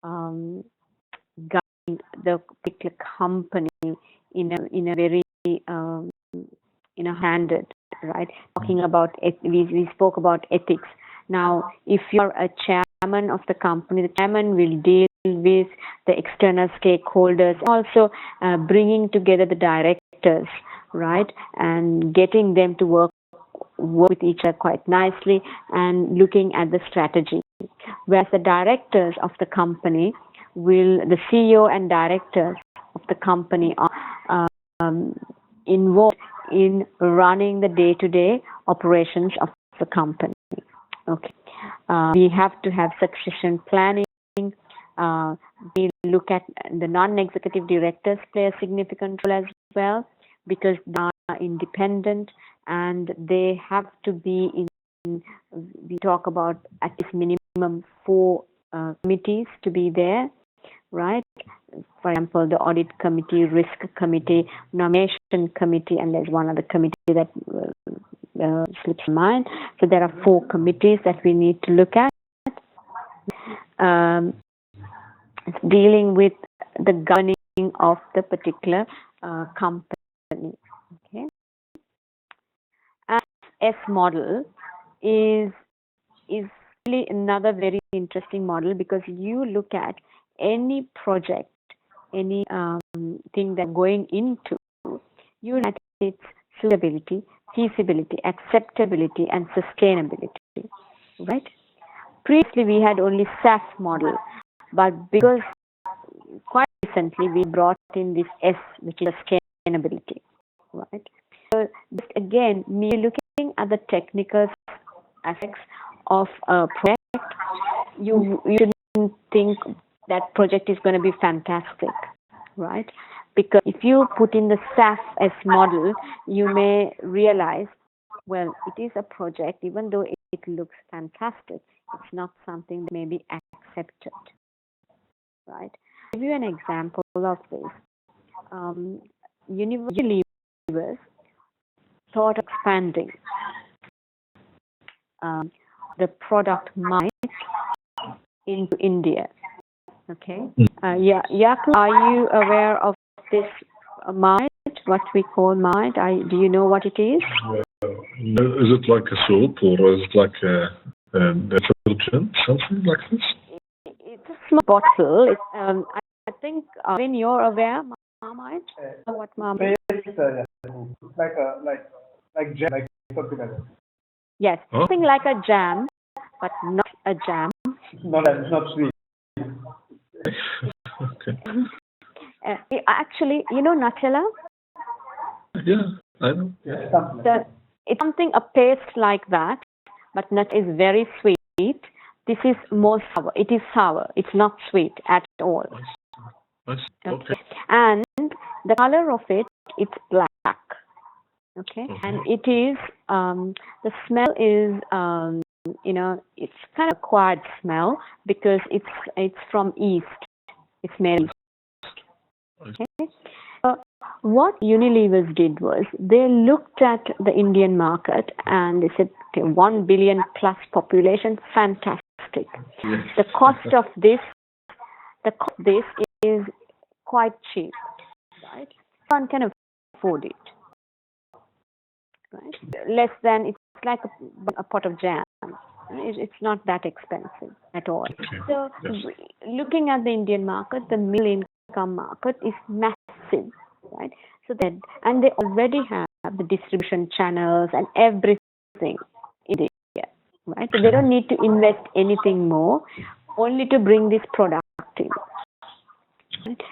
A: governing the particular company in a very handed, right? Talking about we spoke about ethics. Now, if you're a chairman of the company, the chairman will deal with the external stakeholders, also bringing together the directors, right, and getting them to work with each other quite nicely and looking at the strategy. Whereas the directors of the company the CEO and directors of the company are involved in running the day-to-day operations of the company. Okay, we have to have succession planning. We look at the non-executive directors play a significant role as well, because they are independent and they have to be in. We talk about at least minimum 4 committees to be there, right? for example, the audit committee, risk committee, nomination committee, and there's one other committee that slips my mind. So there are 4 committees that we need to look at. Dealing with the governing of the particular company. Okay. And S model is really another very interesting model, because you look at any project, any thing that going into, you look at its suitability, feasibility, acceptability, and sustainability, right? Previously, we had only SAF model, but because quite recently we brought in this S, which is sustainability, right? So this again, me looking at the technical aspects of a project, you shouldn't think that project is going to be fantastic, right? Because if you put in the SAF as model, you may realize, well, it is a project, even though it looks fantastic, it's not something that may be accepted, right? I'll give you an example of this. Unilever thought of expanding the product might into India. Okay. Yaku, are you aware of this might? What we call might? Do you know what it is?
B: Is it like a soap, or is it like a detergent, something like this?
A: It's a small bottle. I think when you're aware, Marmite. What Marmite?
C: It's like jam, like something like that.
A: Yes, something like a jam, but not a jam.
C: Not sweet.
B: Okay.
A: Actually, you know Nutella?
B: Yeah, I know. Yeah.
A: It's something, a paste like that, but nut is very sweet. This is more sour. It is sour. It's not sweet at all.
B: Nice. Okay.
A: And the color of it, it's black. Okay. And it is, the smell is, it's kind of acquired smell, because it's from East. It's made of East. Okay. What Unilever did was, they looked at the Indian market and they said, okay, 1 billion plus population, fantastic. Yes. The cost of this is quite cheap, right? One can afford it, right? Less than, it's like a pot of jam. It's not that expensive at all. Okay. So, yes. Looking at the Indian market, the middle income market is massive, right? So and they already have the distribution channels and everything in India, right? So they don't need to invest anything more, only to bring this product in.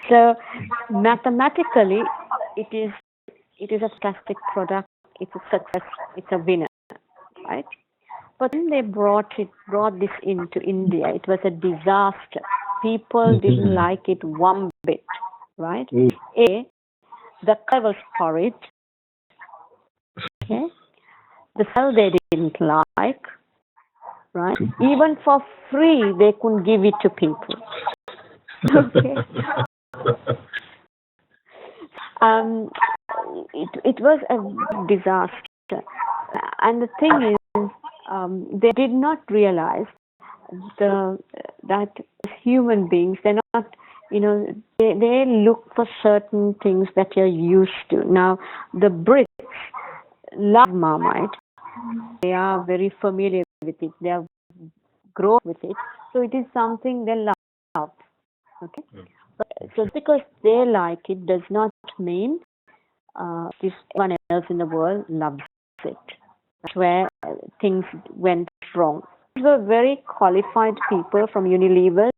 A: So mathematically, it is a fantastic product. It's a success. It's a winner, right? But when they brought this into India, it was a disaster. People didn't like it one bit, right? The color was horrid. Okay, the smell they didn't like, right? Even for free, they couldn't give it to people. Okay. It was a disaster, and the thing is, they did not realize that human beings, they're not, they look for certain things that you're used to. Now, the Brits love Marmite. They are very familiar with it. They have grown with it. So it is something they love. Okay? So because they like it does not mean everyone else in the world loves it. That's where things went wrong. These were very qualified people from Unilever,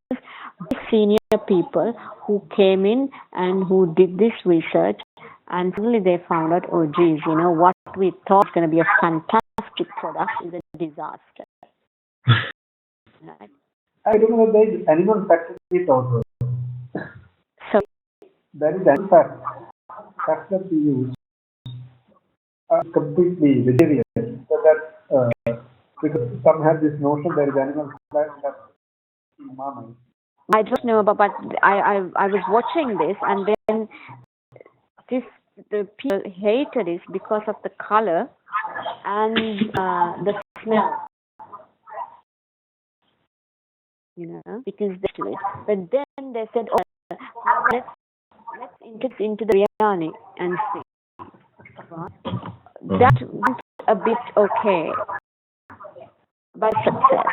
A: senior people who came in and who did this research, and suddenly they found out, oh geez, what we thought was going to be a fantastic product is a disaster. Right?
C: I don't know if there is animal factor in it also.
A: So
C: there is animal factor to use completely vegetarian. So that because some have this notion there is animal fat in Marmite.
A: I don't know, but I was watching this, and then the people hated it because of the color and the smell, because they do it. But then they said, oh, let's introduce into the biryani and see. Right? That went a bit okay, but success.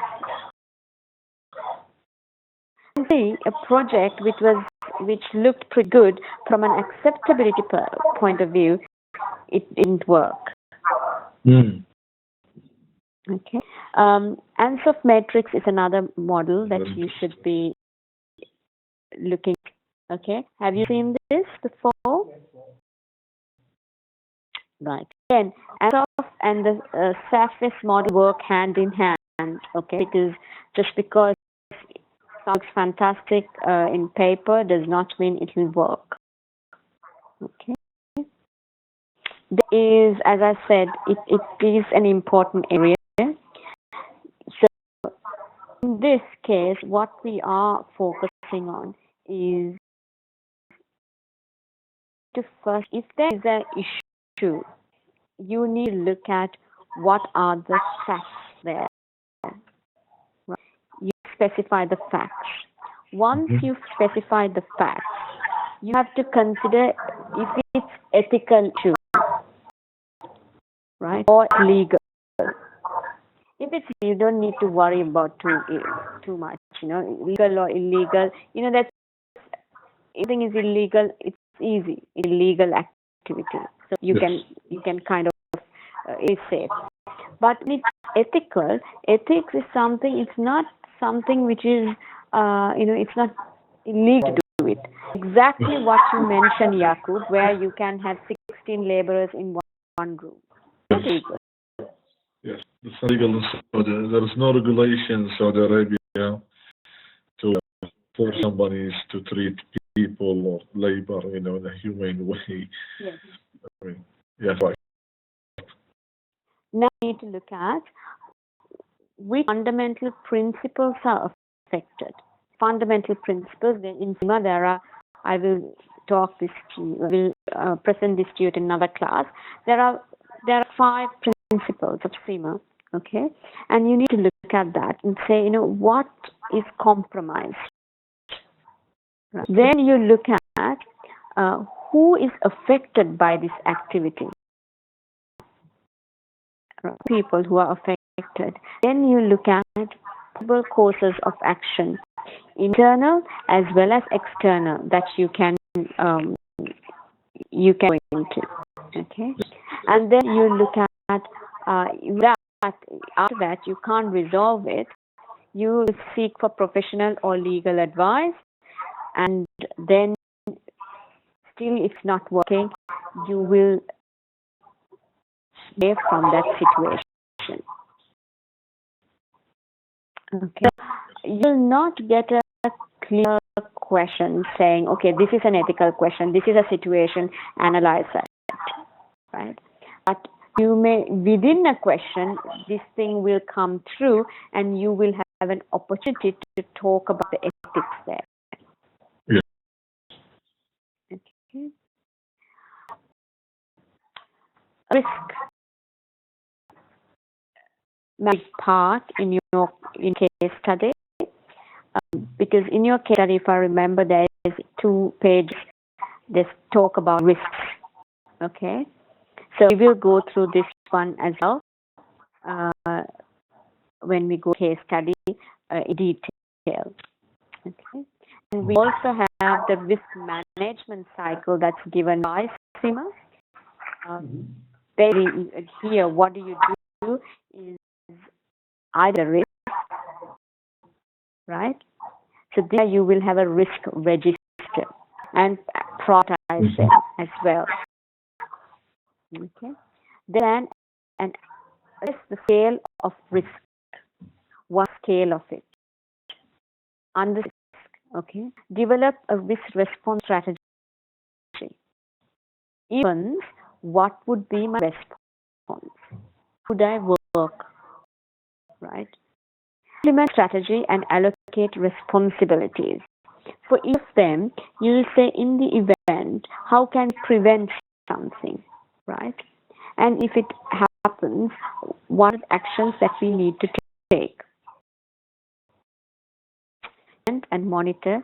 A: See, a project which looked pretty good from an acceptability point of view, it didn't work. Okay. Ansoff matrix is another model that you should be looking. Okay. Have you seen this before? Right. Again, Ansoff and the surface model work hand in hand. Okay. Because just because it looks fantastic in paper does not mean it will work. Okay. There is, as I said, it is an important area. So in this case, what we are focusing on is to first, if there is an issue, you need to look at what are the facts there. Right? You specify the facts. Once you specify the facts, you have to consider if it's ethical issue, right, or legal. If it's, you don't need to worry about too much, legal or illegal. That everything is illegal. It's easy. It's illegal activity, so you can kind of is safe. But it's ethical. Ethics is something. It's not something which is it's not illegal to do it. Exactly what you mentioned, Yaqub, where you can have 16 laborers in one room. Not illegal.
B: Yes, it's not legal in Saudi. There is no regulation in Saudi Arabia to force companies to treat people or labor, in a humane way.
A: Yes.
B: I mean, yeah, right.
A: Now we need to look at which fundamental principles are affected. Fundamental principles. In CIMA, there are. I will talk this to you. I will present this to you in another class. There are 5 principles of CIMA. Okay, and you need to look at that and say, what is compromised. Right. Then you look at who is affected by this activity. People who are affected. Then you look at possible causes of action, internal as well as external, that you can go into. Okay, and then you look at after that you can't resolve it. You seek for professional or legal advice, and then still it's not working, you will stay from that situation. Okay, you'll not get a clear question saying, okay, this is an ethical question, this is a situation, analyze that, right? But you may, within a question, this thing will come through, and you will have an opportunity to talk about the ethics there.
B: Yeah.
A: Okay. Risk big part in your case study, because in your case study, if I remember, there is 2 pages that talk about risks. Okay, so we will go through this one as well when we go case study in detail. Okay, and we also have the risk management cycle that's given by CIMA. Here, what do you do is either risk, right? So there you will have a risk register and prioritize them as well. Okay. Then the scale of risk. What scale of it? Under risk. Okay. Develop a risk response strategy. Even what would be my response? Could I work? Right. Implement strategy and allocate allocate responsibilities. For each of them, you'll say in the event, how can we prevent something, right? And if it happens, what are the actions that we need to take? And monitor